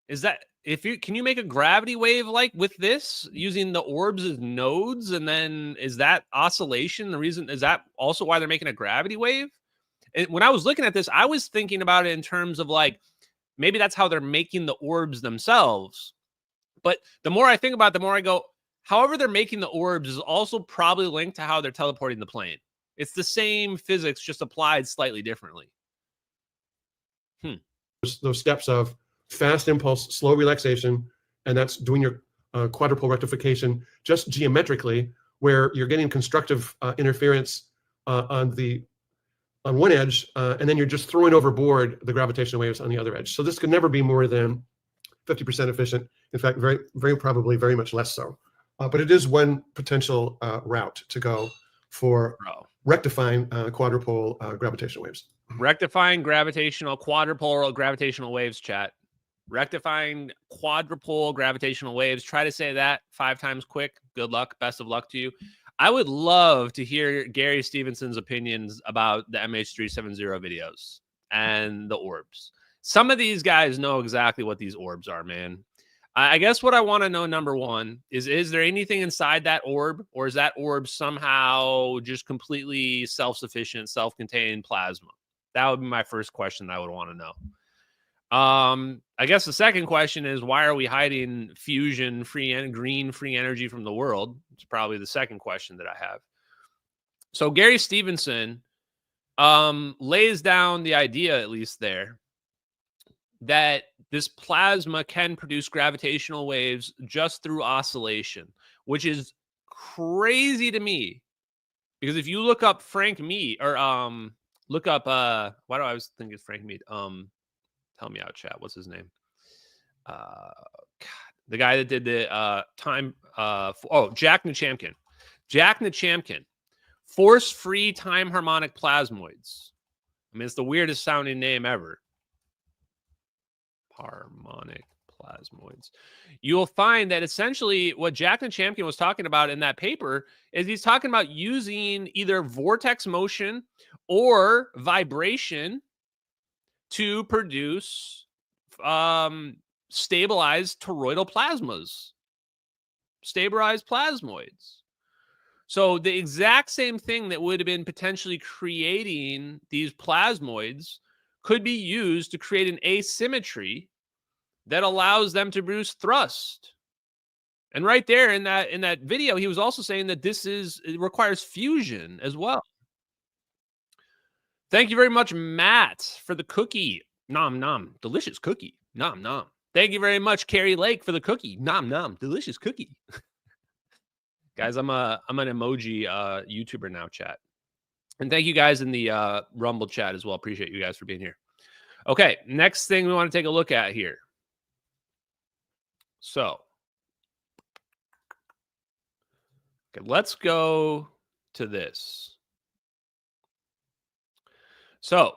Is that can you make a gravity wave like with this using the orbs as nodes? And then is that oscillation the reason? Is that also why they're making a gravity wave? And when I was looking at this, I was thinking about it in terms of like, maybe that's how they're making the orbs themselves. But the more I think about it, the more I go, however they're making the orbs is also probably linked to how they're teleporting the plane. It's the same physics, just applied slightly differently. Those steps of fast impulse, slow relaxation, and that's doing your quadrupole rectification just geometrically, where you're getting constructive interference on one edge, and then you're just throwing overboard the gravitational waves on the other edge. So this could never be more than 50% efficient. In fact, very, very probably very much less so. But it is one potential route to go for rectifying quadrupole gravitational waves. Rectifying quadrupole gravitational waves, chat. Rectifying quadrupole gravitational waves. Try to say that 5 times quick. Good luck. Best of luck to you. I would love to hear Gary Stephenson's opinions about the MH370 videos and the orbs. Some of these guys know exactly what these orbs are, man. I guess what I want to know, number one, is there anything inside that orb, or is that orb somehow just completely self-sufficient, self-contained plasma? That would be my first question that I would want to know. I guess the second question is, why are we hiding fusion free and green free energy from the world? It's probably the second question that I have. So Gary Stephenson lays down the idea, at least there, that this plasma can produce gravitational waves just through oscillation, which is crazy to me. Because if you look up Frank Mead, or look up why do I always think it's Frank Mead? Tell me out, chat. What's his name? God, the guy that did the Jack Nachamkin. Jack Nachamkin. Force-free time harmonic plasmoids. I mean, it's the weirdest sounding name ever. Harmonic plasmoids. You'll find that essentially what Jack Nachamkin was talking about in that paper is he's talking about using either vortex motion or vibration to produce stabilized toroidal plasmas, stabilized plasmoids. So the exact same thing that would have been potentially creating these plasmoids could be used to create an asymmetry that allows them to produce thrust. And right there in that video, he was also saying that it requires fusion as well. Thank you very much, Matt, for the cookie. Nom nom, delicious cookie. Nom nom. Thank you very much, Carrie Lake, for the cookie. Nom nom, delicious cookie. Guys, I'm an emoji YouTuber now, chat. And thank you guys in the Rumble chat as well. Appreciate you guys for being here. Okay, next thing we want to take a look at here. So, okay, let's go to this. So,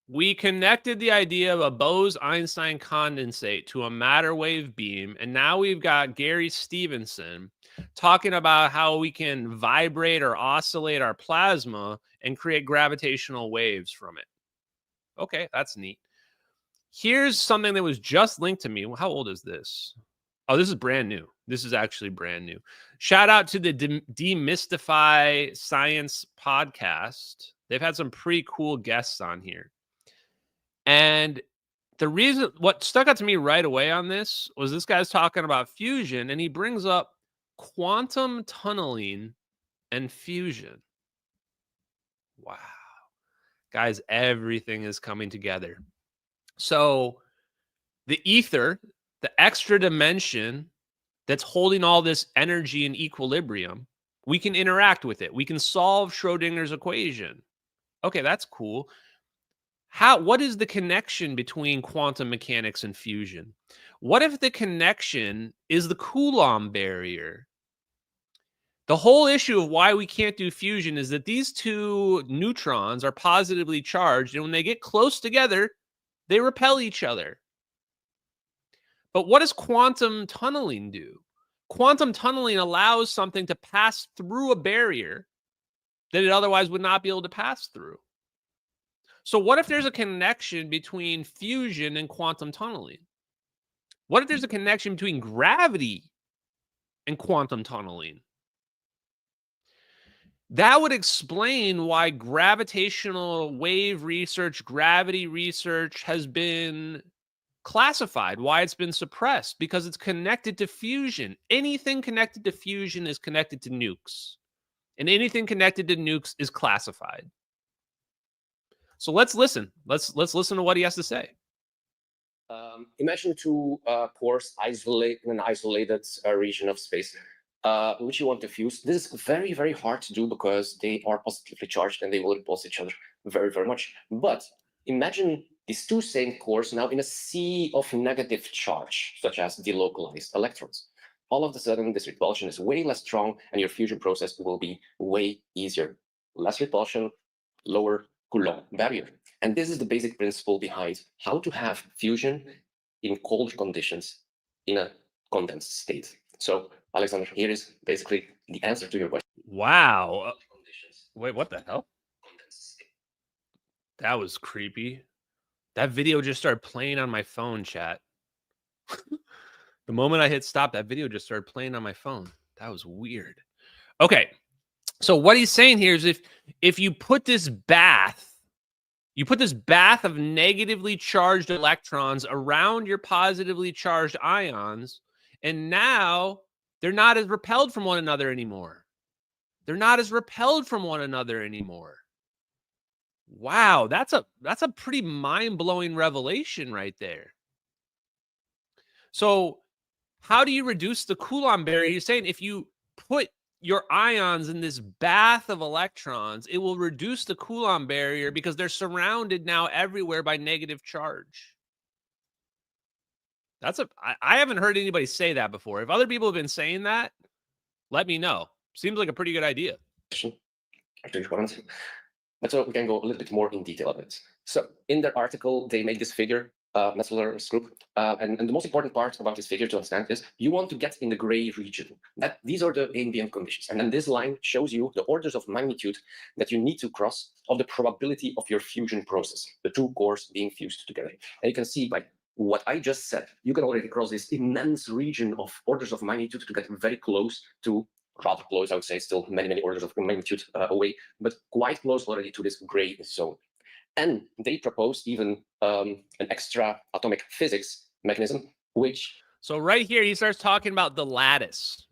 we connected the idea of a Bose Einstein condensate to a Matterwave beam, and now we've got Gary Stephenson talking about how we can vibrate or oscillate our plasma and create gravitational waves from it. Okay, that's neat. Here's something that was just linked to me. How old is this? Oh, this is brand new. This is actually brand new. Shout out to the Demystify Science podcast. They've had some pretty cool guests on here. And the reason, what stuck out to me right away on this was this guy's talking about fusion, and he brings up quantum tunneling and fusion. Wow. Guys, everything is coming together. So the ether, the extra dimension that's holding all this energy in equilibrium, we can interact with it. We can solve Schrodinger's equation. Okay, that's cool. What is the connection between quantum mechanics and fusion? What if the connection is the Coulomb barrier? The whole issue of why we can't do fusion is that these two neutrons are positively charged, and when they get close together, they repel each other. But what does quantum tunneling do? Quantum tunneling allows something to pass through a barrier that it otherwise would not be able to pass through. So what if there's a connection between fusion and quantum tunneling? What if there's a connection between gravity and quantum tunneling? That would explain why gravitational wave research, gravity research has been classified, why it's been suppressed, because it's connected to fusion. Anything connected to fusion is connected to nukes, and anything connected to nukes is classified. So let's listen. Let's listen to what he has to say. Imagine two cores isolate in an isolated region of space, which you want to fuse. This is very, very hard to do because they are positively charged and they will repulse each other very, very much. But imagine these two same cores now in a sea of negative charge, such as delocalized electrons. All of a sudden, this repulsion is way less strong, and your fusion process will be way easier. Less repulsion, lower Coulomb barrier. And this is the basic principle behind how to have fusion in cold conditions in a condensed state. So, Alexander, here is basically the answer to your question. Wow. Wait, what the hell? That was creepy. That video just started playing on my phone, chat. The moment I hit stop, that video just started playing on my phone. That was weird. Okay. So what he's saying here is if you put this bath of negatively charged electrons around your positively charged ions, and now they're not as repelled from one another anymore. They're not as repelled from one another anymore. Wow, that's a pretty mind-blowing revelation right there. So how do you reduce the Coulomb barrier? He's saying if you put your ions in this bath of electrons, it will reduce the Coulomb barrier because they're surrounded now everywhere by negative charge. I haven't heard anybody say that before. If other people have been saying that, let me know. Seems like a pretty good idea. But so we can go a little bit more in detail on it. So in their article, they made this figure, Metzler's group, and the most important part about this figure to understand is you want to get in the gray region. These are the ambient conditions. And then this line shows you the orders of magnitude that you need to cross of the probability of your fusion process, the two cores being fused together. And you can see by what I just said, you can already cross this immense region of orders of magnitude to get very close to, rather close, I would say, still many, many orders of magnitude away, but quite close already to this gray zone. And they proposed even an extra atomic physics mechanism, which... So right here, he starts talking about the lattice.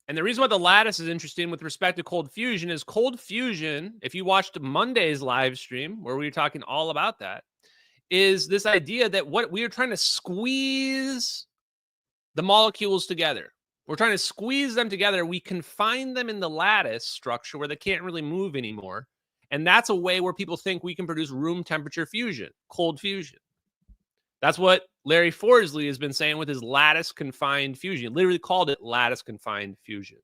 And the reason why the lattice is interesting with respect to cold fusion is cold fusion, if you watched Monday's live stream, where we were talking all about that, is this idea that what we are trying to squeeze the molecules together. We're trying to squeeze them together. We confine them in the lattice structure where they can't really move anymore. And that's a way where people think we can produce room temperature fusion, cold fusion. That's what Larry Forsley has been saying with his lattice confined fusion. He literally called it lattice confined fusion.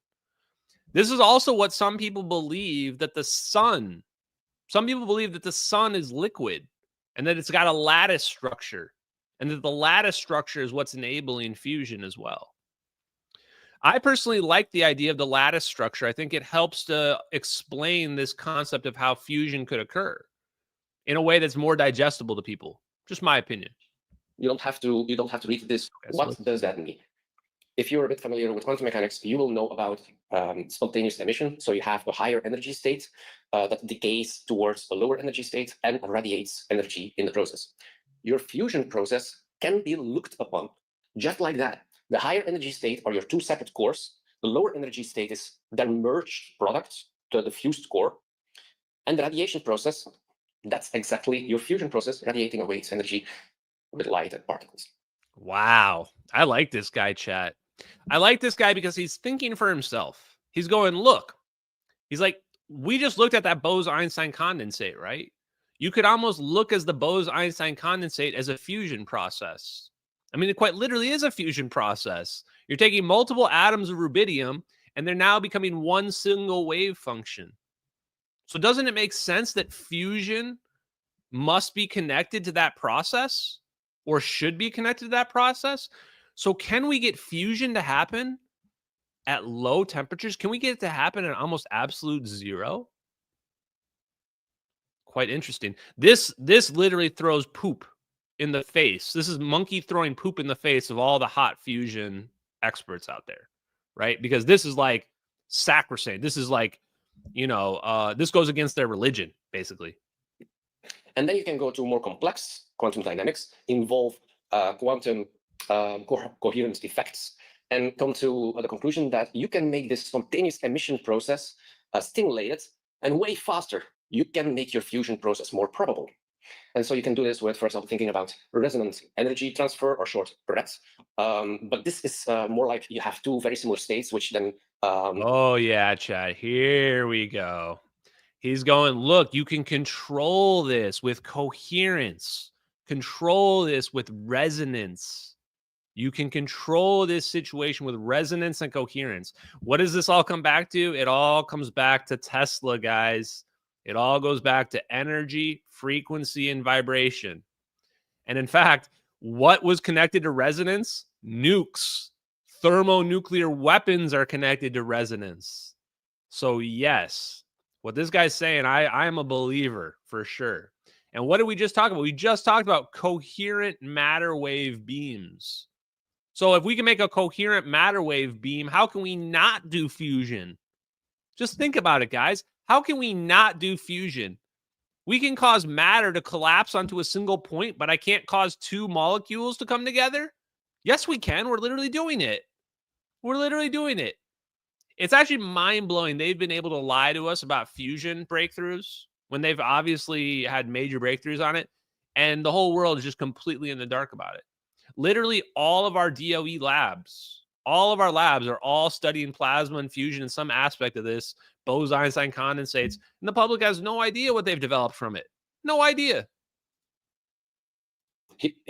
This is also what some people believe that some people believe that the sun is liquid and that it's got a lattice structure and that the lattice structure is what's enabling fusion as well. I personally like the idea of the lattice structure. I think it helps to explain this concept of how fusion could occur in a way that's more digestible to people. Just my opinion. You don't have to read this. Okay, What does that mean? If you're a bit familiar with quantum mechanics, you will know about spontaneous emission. So you have a higher energy state that decays towards a lower energy state and radiates energy in the process. Your fusion process can be looked upon just like that. The higher energy state are your two separate cores. The lower energy state is their merged product to the fused core. And the radiation process, that's exactly your fusion process, radiating away its energy with light and particles. Wow. I like this guy, chat. I like this guy because he's thinking for himself. He's going, look, he's like, we just looked at that Bose Einstein condensate, right? You could almost look as the Bose Einstein condensate as a fusion process. I mean, it quite literally is a fusion process. You're taking multiple atoms of rubidium and they're now becoming one single wave function. So doesn't it make sense that fusion must be connected to that process or should be connected to that process? So can we get fusion to happen at low temperatures? Can we get it to happen at almost absolute zero? Quite interesting. This literally throws poop in the face. This is monkey throwing poop in the face of all the hot fusion experts out there, right? Because this is like sacrosanct. This is like, you know, this goes against their religion, basically. And then you can go to more complex quantum dynamics, involve quantum coherent effects, and come to the conclusion that you can make this spontaneous emission process stimulated and way faster. You can make your fusion process more probable. And so you can do this with, for example, thinking about resonant energy transfer or short barrettes. But this is more like you have two very similar states, which then... oh, yeah, Chad. Here we go. He's going, look, you can control this with coherence. Control this with resonance. You can control this situation with resonance and coherence. What does this all come back to? It all comes back to Tesla, guys. It all goes back to energy, frequency, and vibration. And in fact, what was connected to resonance? Nukes. Thermonuclear weapons are connected to resonance. So yes, what this guy's saying, I am a believer for sure. And what did we just talk about? We just talked about coherent matter wave beams. So if we can make a coherent matter wave beam, how can we not do fusion? Just think about it, guys. How can we not do fusion? We can cause matter to collapse onto a single point, but I can't cause two molecules to come together? Yes, we can. We're literally doing it. We're literally doing it. It's actually mind-blowing. They've been able to lie to us about fusion breakthroughs when they've obviously had major breakthroughs on it, and the whole world is just completely in the dark about it. Literally all of our DOE labs, all of our labs are all studying plasma and fusion in some aspect of this, Bose Einstein condensates, and the public has no idea what they've developed from it. No idea.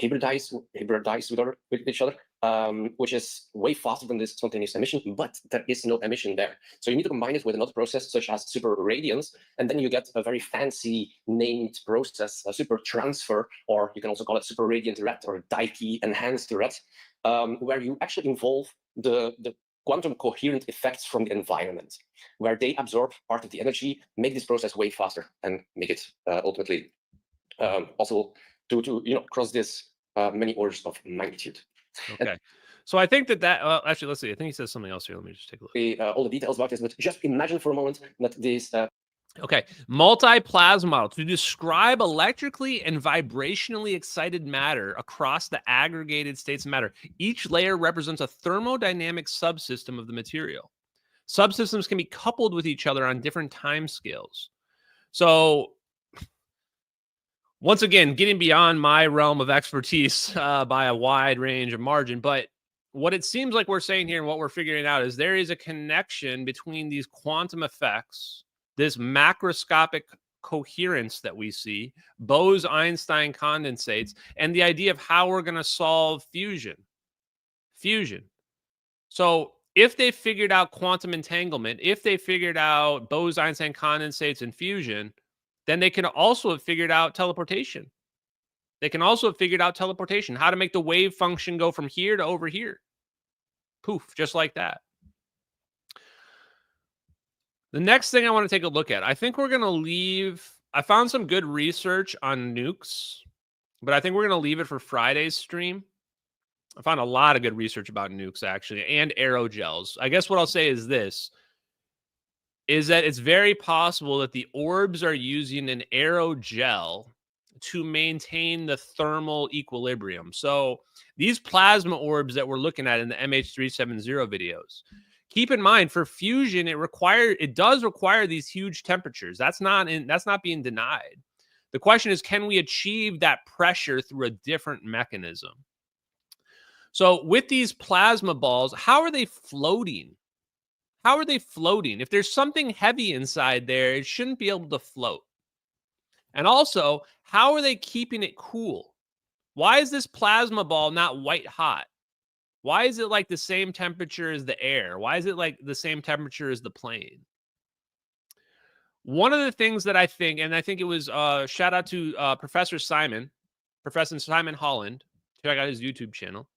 Hybridize with each other, which is way faster than this spontaneous emission, but there is no emission there. So you need to combine it with another process such as super radiance, and then you get a very fancy named process, a super transfer, or you can also call it super radiant red or Dike enhanced red, where you actually involve the quantum coherent effects from the environment, where they absorb part of the energy, make this process way faster, and make it ultimately possible to cross this many orders of magnitude. Okay. So I think that actually, let's see. I think he says something else here. Let me just take a look. All the details about this, but just imagine for a moment that this... Okay. Multi-plasma model to describe electrically and vibrationally excited matter across the aggregated states of matter. Each layer represents a thermodynamic subsystem of the material. Subsystems can be coupled with each other on different time scales. So once again, getting beyond my realm of expertise by a wide range of margin, but what it seems like we're saying here and what we're figuring out is there is a connection between these quantum effects, this macroscopic coherence that we see, Bose Einstein condensates, and the idea of how we're going to solve fusion. So if they figured out quantum entanglement, if they figured out Bose Einstein condensates and fusion, then they can also have figured out teleportation. They can also have figured out teleportation, how to make the wave function go from here to over here. Poof, just like that. The next thing I want to take a look at, I think we're going to leave. I found some good research on nukes, but I think we're going to leave it for Friday's stream. I found a lot of good research about nukes, actually, and aerogels. I guess what I'll say is this, is that it's very possible that the Orbs are using an aerogel to maintain the thermal equilibrium. So these plasma orbs that we're looking at in the MH370 videos, keep in mind for fusion, it does require these huge temperatures. That's not being denied. The question is, can we achieve that pressure through a different mechanism? So with these plasma balls, how are they floating? How are they floating? If there's something heavy inside there, it shouldn't be able to float. And also, how are they keeping it cool? Why is this plasma ball not white hot? Why is it like the same temperature as the air? Why is it like the same temperature as the plane? One of the things that I think, and I think it was shout out to Professor Simon Holland. Check out his YouTube channel.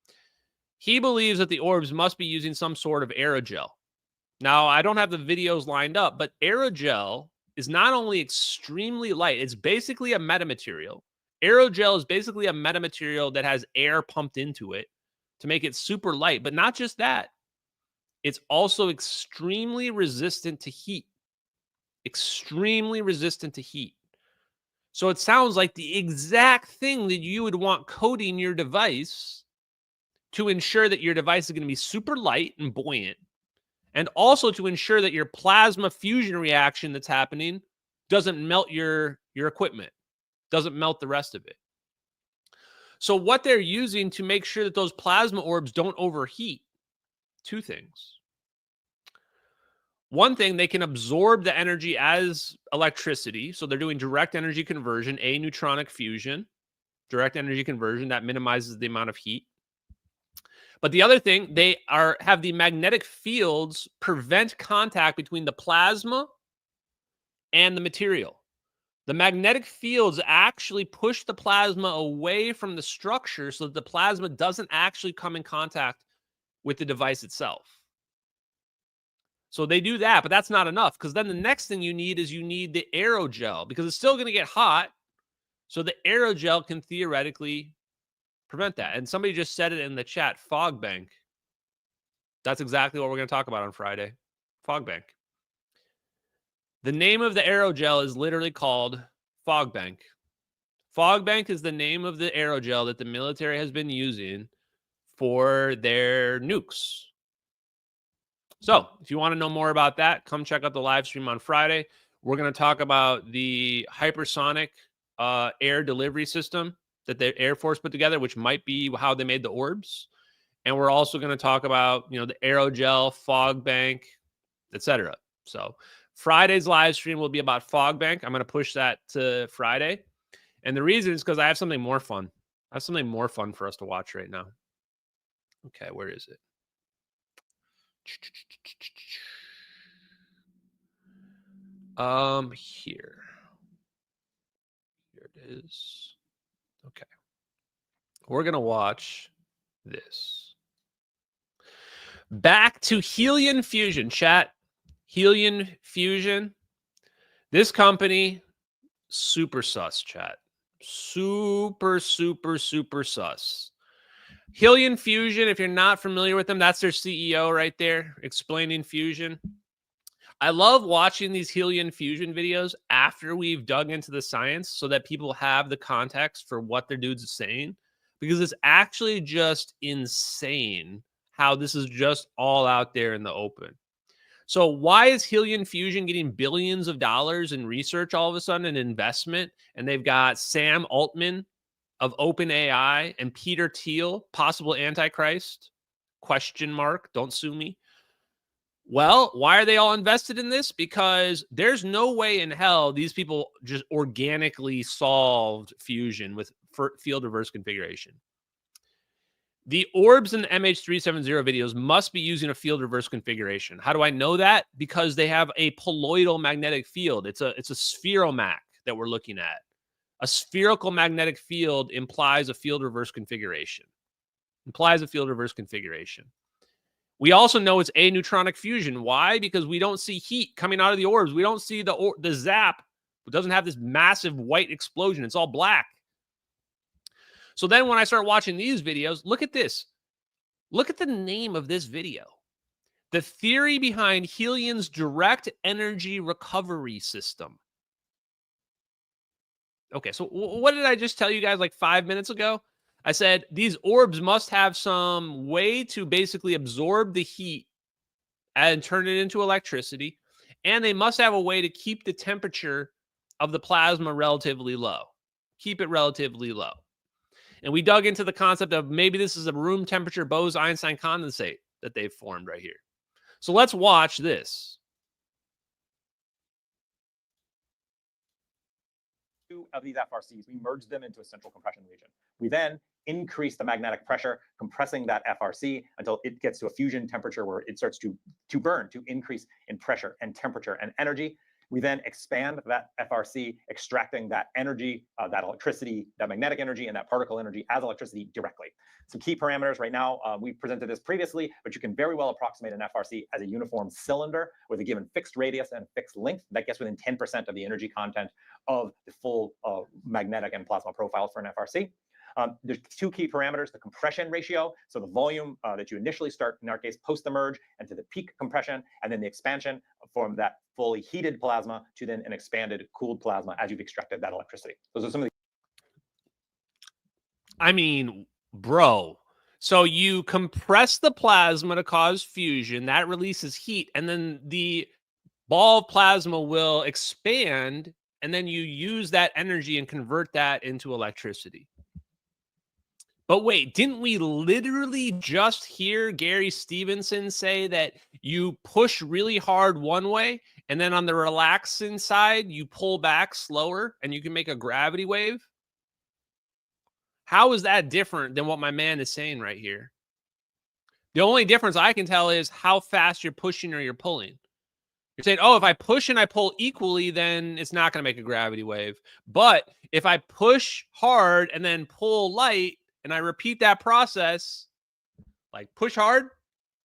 He believes that the Orbs must be using some sort of aerogel. Now, I don't have the videos lined up, but aerogel is not only extremely light, it's basically a metamaterial. Aerogel is basically a metamaterial that has air pumped into it to make it super light. But not just that, it's also extremely resistant to heat. Extremely resistant to heat. So it sounds like the exact thing that you would want coating your device to ensure that your device is going to be super light and buoyant, and also to ensure that your plasma fusion reaction that's happening doesn't melt your equipment, doesn't melt the rest of it. So what they're using to make sure that those plasma orbs don't overheat, two things. One thing, they can absorb the energy as electricity. So they're doing direct energy conversion, aneutronic fusion, direct energy conversion that minimizes the amount of heat. But the other thing, they have the magnetic fields prevent contact between the plasma and the material. The magnetic fields actually push the plasma away from the structure so that the plasma doesn't actually come in contact with the device itself. So they do that, but that's not enough, because then the next thing you need is the aerogel, because it's still going to get hot. So the aerogel can theoretically prevent that. And somebody just said it in the chat, fog bank. That's exactly what we're going to talk about on Friday. Fog bank. The name of the aerogel is literally called fog bank. Fog bank is the name of the aerogel that the military has been using for their nukes. So if you want to know more about that, come check out the live stream on Friday. We're going to talk about the hypersonic air delivery system that the Air Force put together, which might be how they made the Orbs. And we're also going to talk about, the aerogel, fog bank, etc. So Friday's live stream will be about fog bank. I'm going to push that to Friday. And the reason is because I have something more fun. I have something more fun for us to watch right now. Okay, where is it? Here it is. Okay. We're going to watch this. Back to Helion Fusion, chat. Helion Fusion. This company, super sus, chat. Super, super, super sus. Helion Fusion, if you're not familiar with them, that's their CEO right there explaining fusion. I love watching these Helion Fusion videos after we've dug into the science so that people have the context for what their dude's saying, because it's actually just insane how this is just all out there in the open. So why is Helion Fusion getting billions of dollars in research all of a sudden, an investment? And they've got Sam Altman of OpenAI and Peter Thiel, possible Antichrist, ? Don't sue me. Well, why are they all invested in this? Because there's no way in hell these people just organically solved fusion with field reverse configuration. The Orbs and the MH370 videos must be using a field reverse configuration. How do I know that? Because they have a poloidal magnetic field. It's a spheromac that we're looking at. A spherical magnetic field implies a field reverse configuration. We also know it's aneutronic fusion. Why? Because we don't see heat coming out of the orbs. We don't see the zap. It doesn't have this massive white explosion. It's all black. So then when I start watching these videos, look at this. Look at the name of this video. The theory behind Helion's direct energy recovery system. Okay, so what did I just tell you guys like 5 minutes ago? I said these orbs must have some way to basically absorb the heat and turn it into electricity. And they must have a way to keep the temperature of the plasma relatively low. Keep it relatively low. And we dug into the concept of maybe this is a room temperature Bose Einstein condensate that they've formed right here. So let's watch this. Two of these FRCs, we merge them into a central compression region. We then increase the magnetic pressure, compressing that FRC until it gets to a fusion temperature where it starts to burn, to increase in pressure and temperature and energy. We then expand that FRC, extracting that energy, that electricity, that magnetic energy, and that particle energy as electricity directly. Some key parameters right now, we presented this previously, but you can very well approximate an FRC as a uniform cylinder with a given fixed radius and fixed length. That gets within 10% of the energy content of the full magnetic and plasma profile for an FRC. There's two key parameters, the compression ratio, so the volume that you initially start, in our case, post the merge, and to the peak compression, and then the expansion from that fully heated plasma to then an expanded cooled plasma as you've extracted that electricity. Those are some of the... I mean, bro. So you compress the plasma to cause fusion, that releases heat, and then the ball of plasma will expand, and then you use that energy and convert that into electricity. But wait, didn't we literally just hear Gary Stephenson say that you push really hard one way, and then on the relaxing side, you pull back slower, and you can make a gravity wave? How is that different than what my man is saying right here? The only difference I can tell is how fast you're pushing or you're pulling. You're saying, oh, if I push and I pull equally, then it's not going to make a gravity wave. But if I push hard and then pull light, and I repeat that process, like push hard,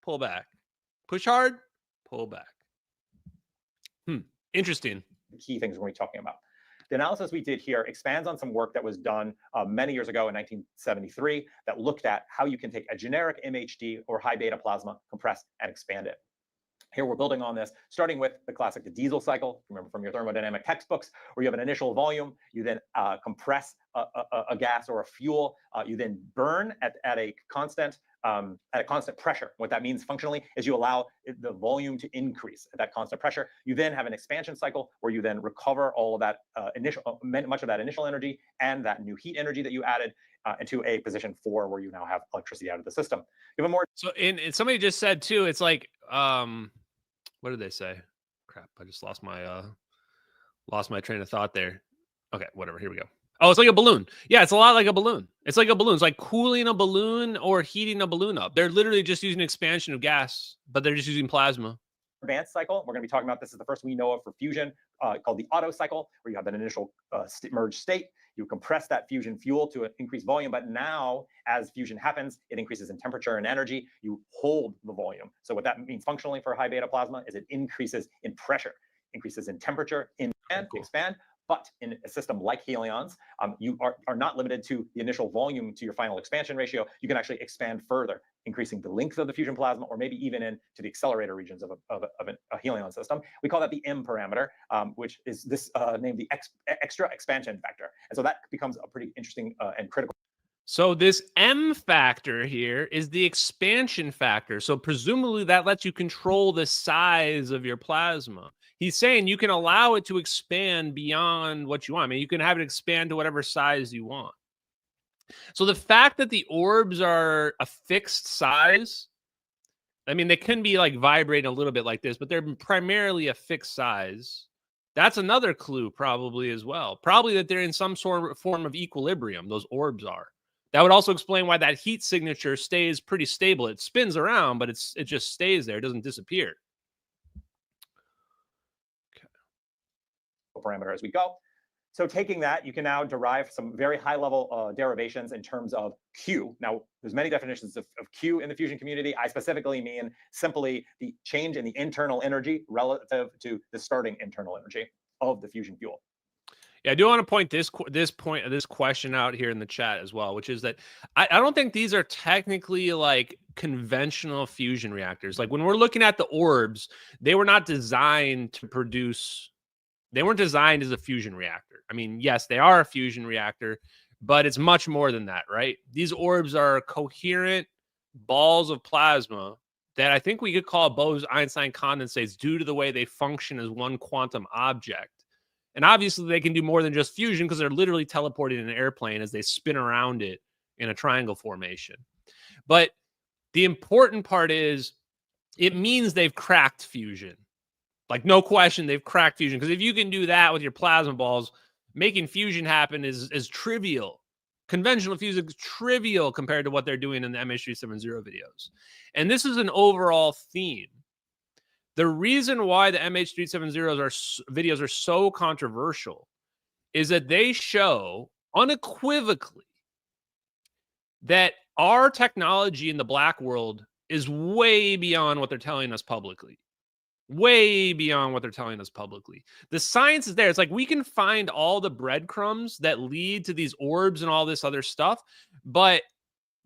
pull back. Push hard, pull back. Interesting. The key things we're going to be talking about. The analysis we did here expands on some work that was done many years ago in 1973 that looked at how you can take a generic MHD or high beta plasma, compress, and expand it. Here we're building on this, starting with the classic, the diesel cycle, remember from your thermodynamic textbooks, where you have an initial volume, you then compress a gas or a fuel, you then burn at a constant pressure. What that means functionally is you allow the volume to increase at that constant pressure. You then have an expansion cycle where you then recover all of that much of that initial energy and that new heat energy that you added into a position 4 where you now have electricity out of the system. You have a more... So and somebody just said too, it's like, what did they say? Crap, I just lost my train of thought there. Okay, whatever, here we go. Oh, it's like a balloon. Yeah, it's a lot like a balloon. It's like a balloon. It's like cooling a balloon or heating a balloon up. They're literally just using expansion of gas, but they're just using plasma. Advanced cycle, we're going to be talking about, this is the first we know of for fusion, called the Otto cycle, where you have an initial merged state. You compress that fusion fuel to increase volume, but now as fusion happens, it increases in temperature and energy. You hold the volume. So what that means functionally for high beta plasma is it increases in pressure, increases in temperature, expand. But in a system like Helion's, you are not limited to the initial volume to your final expansion ratio. You can actually expand further, increasing the length of the fusion plasma, or maybe even into the accelerator regions of a Helion system. We call that the M parameter, which is this named the extra expansion factor. And so that becomes a pretty interesting and critical. So this M factor here is the expansion factor. So presumably that lets you control the size of your plasma. He's saying you can allow it to expand beyond what you want. I mean, you can have it expand to whatever size you want. So the fact that the orbs are a fixed size, I mean, they can be like vibrating a little bit like this, but they're primarily a fixed size. That's another clue probably as well. Probably that they're in some sort of form of equilibrium, those orbs are. That would also explain why that heat signature stays pretty stable. It spins around, but it just stays there. It doesn't disappear. Parameter as we go. So taking that, you can now derive some very high-level derivations in terms of Q. Now, there's many definitions of Q in the fusion community. I specifically mean simply the change in the internal energy relative to the starting internal energy of the fusion fuel. Yeah, I do want to point this question out here in the chat as well, which is that I don't think these are technically like conventional fusion reactors. Like when we're looking at the Orbs, they were not designed to produce. They weren't designed as a fusion reactor. I mean, yes, they are a fusion reactor, but it's much more than that, right? These Orbs are coherent balls of plasma that I think we could call Bose Einstein condensates due to the way they function as one quantum object. And obviously they can do more than just fusion because they're literally teleporting in an airplane as they spin around it in a triangle formation. But the important part is it means they've cracked fusion. Like, no question, they've cracked fusion. Because if you can do that with your plasma balls, making fusion happen is trivial. Conventional fusion is trivial compared to what they're doing in the MH370 videos. And this is an overall theme. The reason why the MH370s videos are so controversial is that they show unequivocally that our technology in the black world is way beyond what they're telling us publicly. Way beyond what they're telling us publicly. The science is there. It's like we can find all the breadcrumbs that lead to these orbs and all this other stuff, but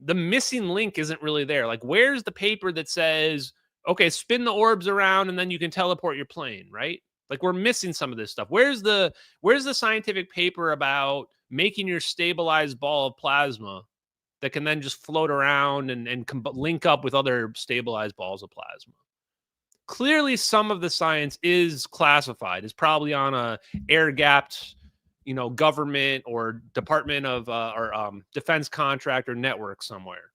the missing link isn't really there. Like, where's the paper that says, okay, spin the orbs around and then you can teleport your plane, right? Like, we're missing some of this stuff. Where's the scientific paper about making your stabilized ball of plasma that can then just float around and link up with other stabilized balls of plasma? Clearly, some of the science is classified. It's probably on a air-gapped, government or Department of Defense contract or network somewhere.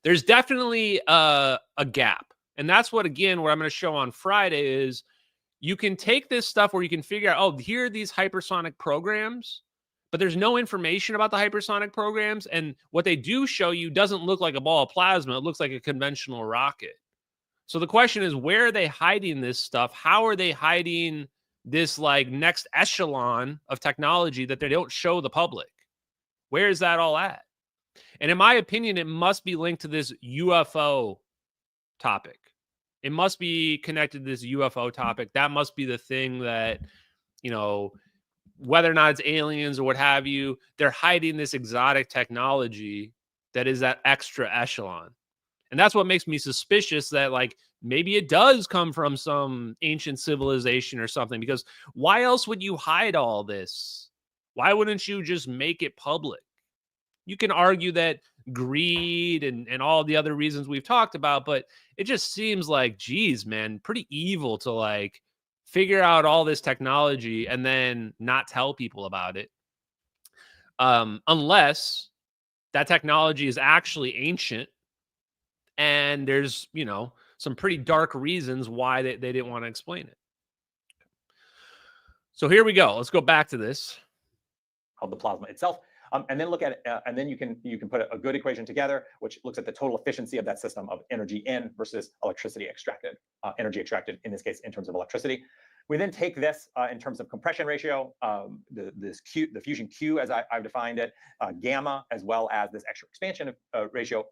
There's definitely a gap. And that's what I'm going to show on Friday is you can take this stuff where you can figure out, oh, here are these hypersonic programs, but there's no information about the hypersonic programs. And what they do show you doesn't look like a ball of plasma. It looks like a conventional rocket. So the question is, where are they hiding this stuff? How are they hiding this like next echelon of technology that they don't show the public? Where is that all at? And in my opinion, it must be linked to this UFO topic. It must be connected to this UFO topic. That must be the thing that, whether or not it's aliens or what have you, they're hiding this exotic technology that is that extra echelon. And that's what makes me suspicious that, like, maybe it does come from some ancient civilization or something, because why else would you hide all this? Why wouldn't you just make it public? You can argue that greed and all the other reasons we've talked about, but it just seems like, geez, man, pretty evil to like figure out all this technology and then not tell people about it. Unless that technology is actually ancient and there's, some pretty dark reasons why they didn't want to explain it. So here we go. Let's go back to this. Called the plasma itself. And then look at it, and then you can put a good equation together, which looks at the total efficiency of that system of energy in versus electricity extracted, energy extracted in this case in terms of electricity. We then take this in terms of compression ratio, the fusion Q as I've defined it, gamma, as well as this extra expansion ratio.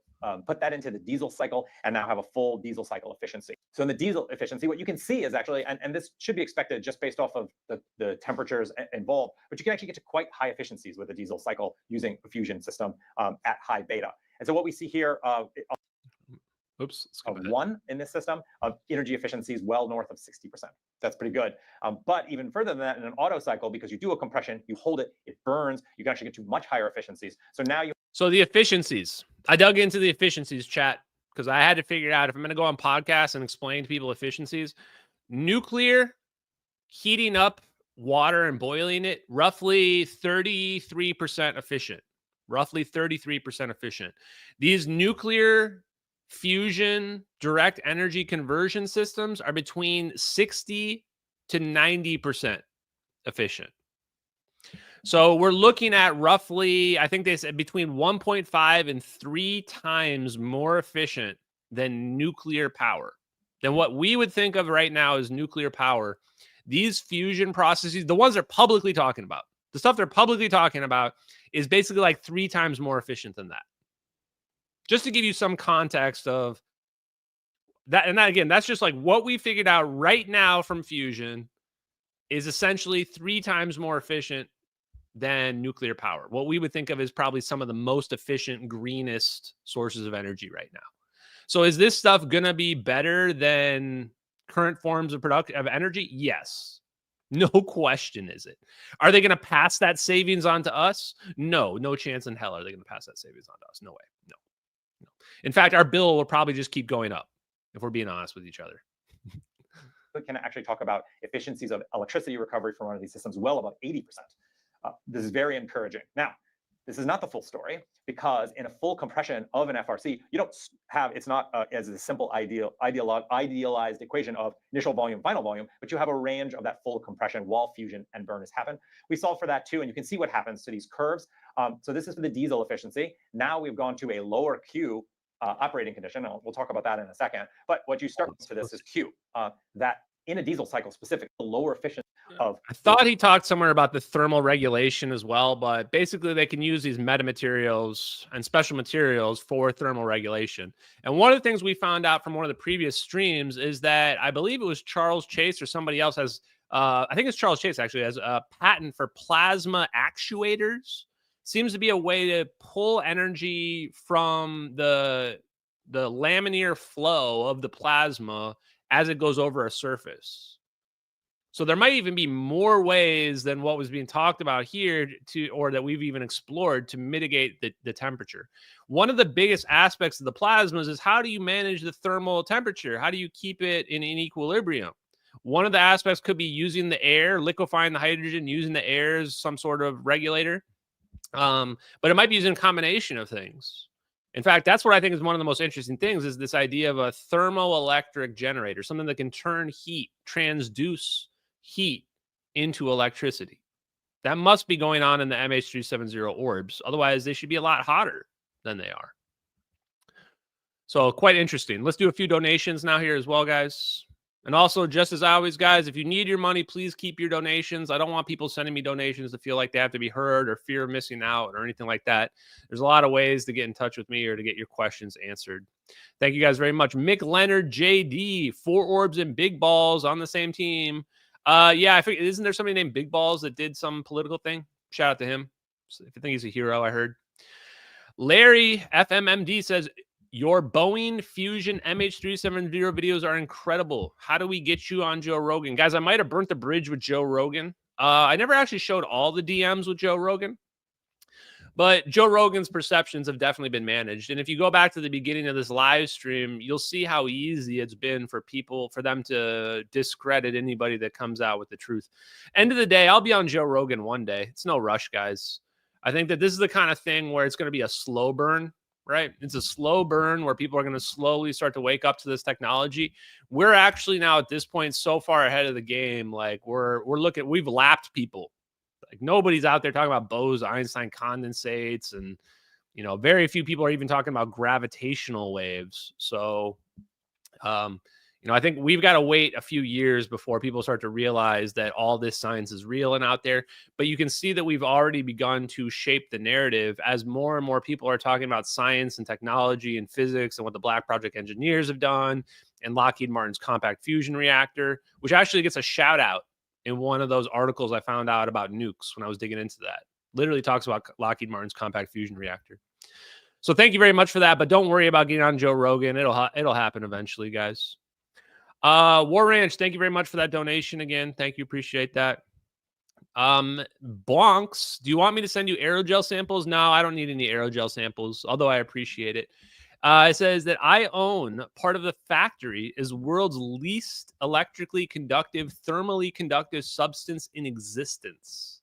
Put that into the diesel cycle and now have a full diesel cycle efficiency. So in the diesel efficiency, what you can see is actually, and this should be expected just based off of the temperatures involved, but you can actually get to quite high efficiencies with a diesel cycle using a fusion system at high beta. And so what we see here of 1 in this system of energy efficiency is well north of 60%. That's pretty good. But even further than that, in an auto cycle, because you do a compression, you hold it, it burns, you can actually get to much higher efficiencies. So now So the efficiencies. I dug into the efficiencies, chat, because I had to figure out if I'm going to go on podcasts and explain to people efficiencies. Nuclear, heating up water and boiling it, roughly 33% efficient. Roughly 33% efficient. These nuclear fusion direct energy conversion systems are between 60 to 90% efficient. So we're looking at roughly, I think they said between 1.5 and 3 times more efficient than nuclear power, than what we would think of right now as nuclear power. These fusion processes, the ones they're publicly talking about, The stuff they're publicly talking about is basically like 3 times more efficient than that. Just to give you some context of that. And that, again, that's just like what we figured out right now from fusion is essentially 3 times more efficient than nuclear power. What we would think of as probably some of the most efficient, greenest sources of energy right now. So is this stuff going to be better than current forms of production of energy? Yes. No question is it. Are they going to pass that savings on to us? No, no chance in hell are they going to pass that savings on to us. No way. No. In fact, our bill will probably just keep going up if we're being honest with each other. We can actually talk about efficiencies of electricity recovery from one of these systems well above 80%. This is very encouraging. Now, this is not the full story, because in a full compression of an FRC, you don't have, it's not as a simple idealized equation of initial volume, final volume, but you have a range of that full compression while fusion and burn has happened. We solve for that too, and you can see what happens to these curves. So this is for the diesel efficiency. Now we've gone to a lower Q operating condition. We'll talk about that in a second. But what you start for this is Q, that in a diesel cycle specific, the lower efficiency of. I thought he talked somewhere about the thermal regulation as well, but basically they can use these metamaterials and special materials for thermal regulation. And one of the things we found out from one of the previous streams is that I believe it was Charles Chase or somebody else has, I think it's Charles Chase actually, has a patent for plasma actuators. Seems to be a way to pull energy from the laminar flow of the plasma as it goes over a surface. So there might even be more ways than what was being talked about here or that we've even explored to mitigate the temperature. One of the biggest aspects of the plasmas is how do you manage the thermal temperature? How do you keep it in equilibrium? One of the aspects could be using the air, liquefying the hydrogen, using the air as some sort of regulator. But it might be using a combination of things. In fact, that's what I think is one of the most interesting things is this idea of a thermoelectric generator, something that can turn heat, transduce heat into electricity. That must be going on in the MH370 Orbs. Otherwise, they should be a lot hotter than they are. So quite interesting. Let's do a few donations now here as well, guys. And also, just as always, guys, if you need your money, please keep your donations. I don't want people sending me donations to feel like they have to be heard or fear of missing out or anything like that. There's a lot of ways to get in touch with me or to get your questions answered. Thank you guys very much. Mick Leonard, JD, 4 Orbs and Big Balls on the same team. Yeah, I think, isn't there somebody named Big Balls that did some political thing? Shout out to him. I think he's a hero, I heard. Larry, FMMD, says, your Boeing Fusion MH370 videos are incredible. How do we get you on Joe Rogan? Guys, I might have burnt the bridge with Joe Rogan. I never actually showed all the DMs with Joe Rogan. But Joe Rogan's perceptions have definitely been managed. And if you go back to the beginning of this live stream, you'll see how easy it's been for them to discredit anybody that comes out with the truth. End of the day, I'll be on Joe Rogan one day. It's no rush, guys. I think that this is the kind of thing where it's going to be a slow burn, right? It's a slow burn where people are going to slowly start to wake up to this technology. We're actually now at this point so far ahead of the game. Like we've lapped people. Like nobody's out there talking about Bose Einstein condensates, and very few people are even talking about gravitational waves. So I think we've got to wait a few years before people start to realize that all this science is real and out there. But you can see that we've already begun to shape the narrative as more and more people are talking about science and technology and physics and what the Black Project engineers have done and Lockheed Martin's compact fusion reactor, which actually gets a shout out in one of those articles I found out about nukes when I was digging into that. Literally talks about Lockheed Martin's compact fusion reactor. So thank you very much for that. But don't worry about getting on Joe Rogan. It'll happen eventually, guys. War Ranch, thank you very much for that donation again. Thank you. Appreciate that. Bonks, do you want me to send you aerogel samples? No, I don't need any aerogel samples, although I appreciate it. It says that I own part of the factory is world's least electrically conductive, thermally conductive substance in existence.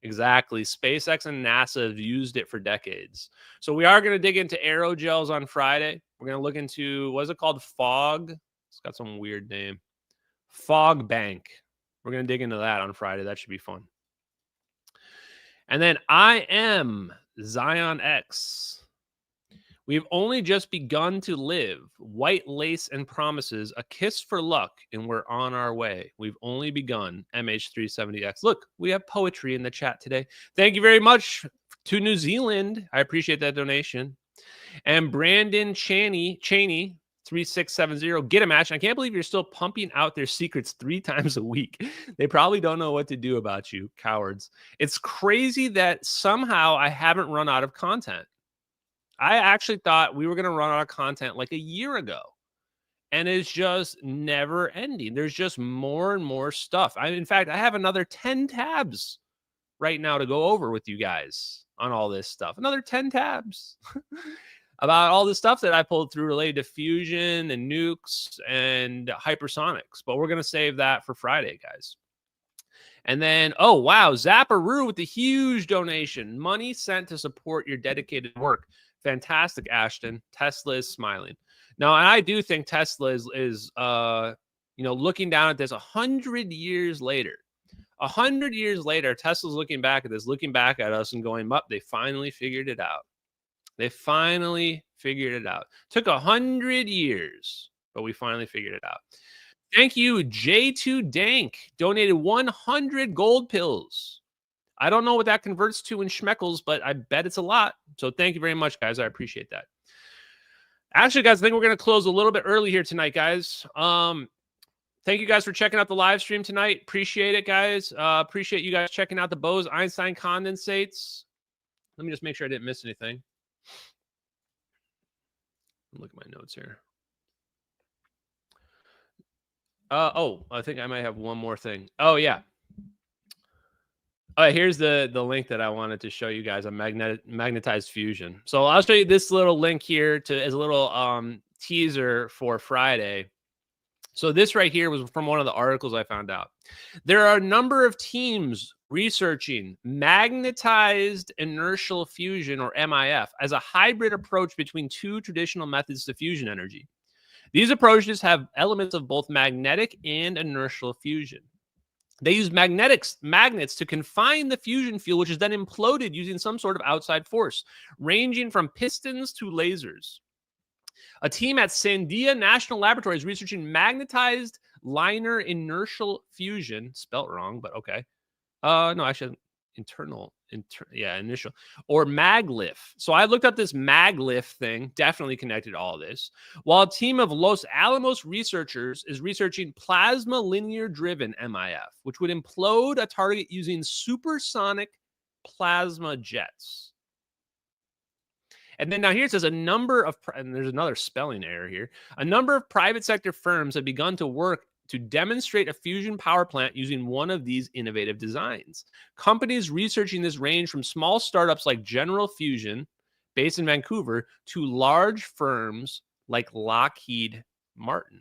Exactly. SpaceX and NASA have used it for decades. So we are going to dig into aerogels on Friday. We're going to look into, what is it called? Fog. It's got some weird name. Fog Bank. We're going to dig into that on Friday. That should be fun. And then I am Zion X. We've only just begun to live. White lace and promises, a kiss for luck, and we're on our way. We've only begun. MH370X. Look, we have poetry in the chat today. Thank you very much to New Zealand. I appreciate that donation. And Brandon Cheney 3670, get a match. I can't believe you're still pumping out their secrets 3 times a week. They probably don't know what to do about you, cowards. It's crazy that somehow I haven't run out of content. I actually thought we were going to run out of content like a year ago. And it's just never ending. There's just more and more stuff. In fact, I have another 10 tabs right now to go over with you guys on all this stuff. Another 10 tabs about all the stuff that I pulled through related to fusion and nukes and hypersonics. But we're going to save that for Friday, guys. And then, oh, wow, Zapparoo with the huge donation. Money sent to support your dedicated work. Fantastic, Ashton. Tesla is smiling. Now, and I do think Tesla is looking down at this 100 years later. 100 years later, Tesla's looking back at this, looking back at us and going, up, they finally figured it out. They finally figured it out. Took 100 years, but we finally figured it out. Thank you, J2 Dank. Donated 100 gold pills. I don't know what that converts to in schmeckles, but I bet it's a lot. So thank you very much, guys. I appreciate that. Actually, guys, I think we're going to close a little bit early here tonight, guys. Thank you guys for checking out the live stream tonight. Appreciate it, guys. Appreciate you guys checking out the Bose Einstein condensates. Let me just make sure I didn't miss anything. Look at my notes here. I think I might have one more thing. Oh, yeah. All right, here's the link that I wanted to show you guys on magnetized fusion. So I'll show you this little link here as a little teaser for Friday. So this right here was from one of the articles I found out. There are a number of teams researching magnetized inertial fusion, or MIF, as a hybrid approach between 2 traditional methods to fusion energy. These approaches have elements of both magnetic and inertial fusion. They use magnets to confine the fusion fuel, which is then imploded using some sort of outside force, ranging from pistons to lasers. A team at Sandia National Laboratory is researching magnetized liner inertial fusion, spelt wrong, but okay. No, actually, initial, or maglif. So I looked up this maglif thing, definitely connected to all this. While a team of Los Alamos researchers is researching plasma linear driven MIF, which would implode a target using supersonic plasma jets. And then now here it says and there's another spelling error here. A number of private sector firms have begun to work to demonstrate a fusion power plant using one of these innovative designs. Companies researching this range from small startups like General Fusion, based in Vancouver, to large firms like Lockheed Martin.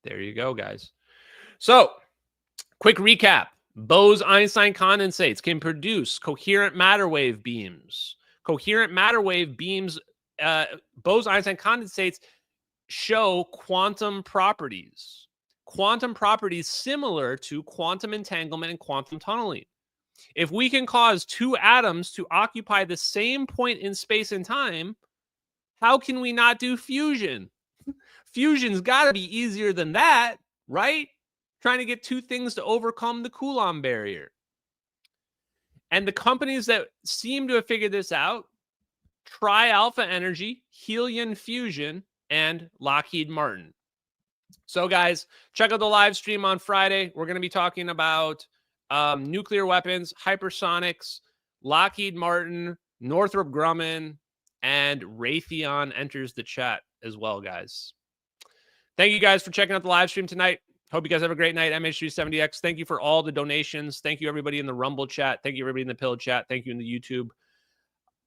There you go, guys. So, quick recap. Bose Einstein condensates can produce coherent Matterwave beams. Coherent Matterwave beams, Bose Einstein condensates show quantum properties similar to quantum entanglement and quantum tunneling. If we can cause 2 atoms to occupy the same point in space and time, how can we not do fusion? Fusion's got to be easier than that, right? Trying to get 2 things to overcome the Coulomb barrier. And the companies that seem to have figured this out, Tri-Alpha Energy, Helion Fusion, and Lockheed Martin. So, guys, check out the live stream on Friday. We're going to be talking about nuclear weapons, hypersonics, Lockheed Martin, Northrop Grumman, and Raytheon enters the chat as well, guys. Thank you guys for checking out the live stream tonight. Hope you guys have a great night. MH370X. Thank you for all the donations. Thank you, everybody in the Rumble chat. Thank you, everybody in the Pill chat. Thank you in the YouTube.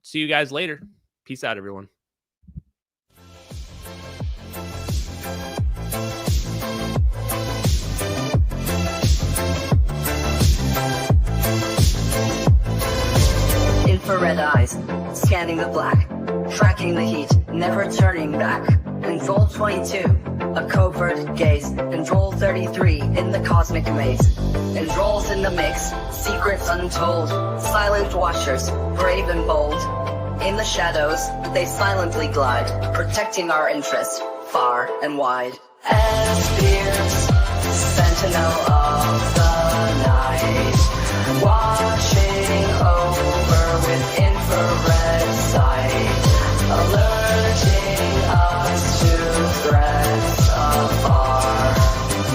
See you guys later. Peace out, everyone. Infrared eyes, scanning the black, tracking the heat, never turning back. Control 22, a covert gaze. Control 33, in the cosmic maze. Controls in the mix, secrets untold. Silent watchers, brave and bold. In the shadows, they silently glide, protecting our interest far and wide. Spears, sentinel of the night, watching over with infrared sight, alerting us to threats afar,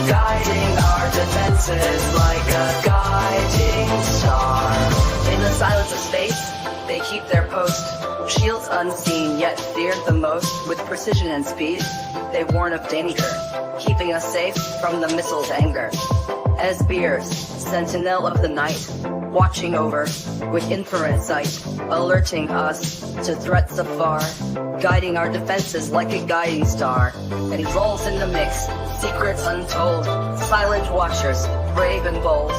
guiding our defenses like a guiding star. In the silence of space, they keep their post, shields unseen yet feared the most. With precision and speed, they warn of danger, keeping us safe from the missile's anger. As beers, sentinel of the night, watching over with infrared sight, alerting us to threats afar, guiding our defenses like a guiding star. And roles in the mix, secrets untold, silent watchers, brave and bold.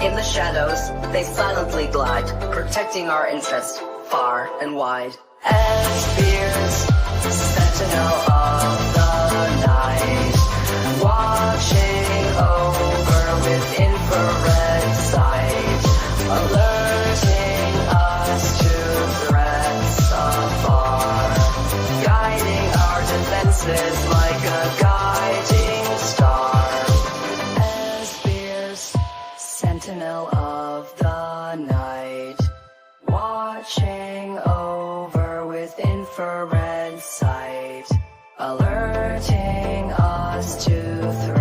In the shadows, they silently glide, protecting our interest far and wide. As beers, sentinel of the night, watching over with infrared sight, alerting us to threats afar, guiding our defenses like a guiding star. As beers, sentinel of the night, watching over with infrared sight, alerting us to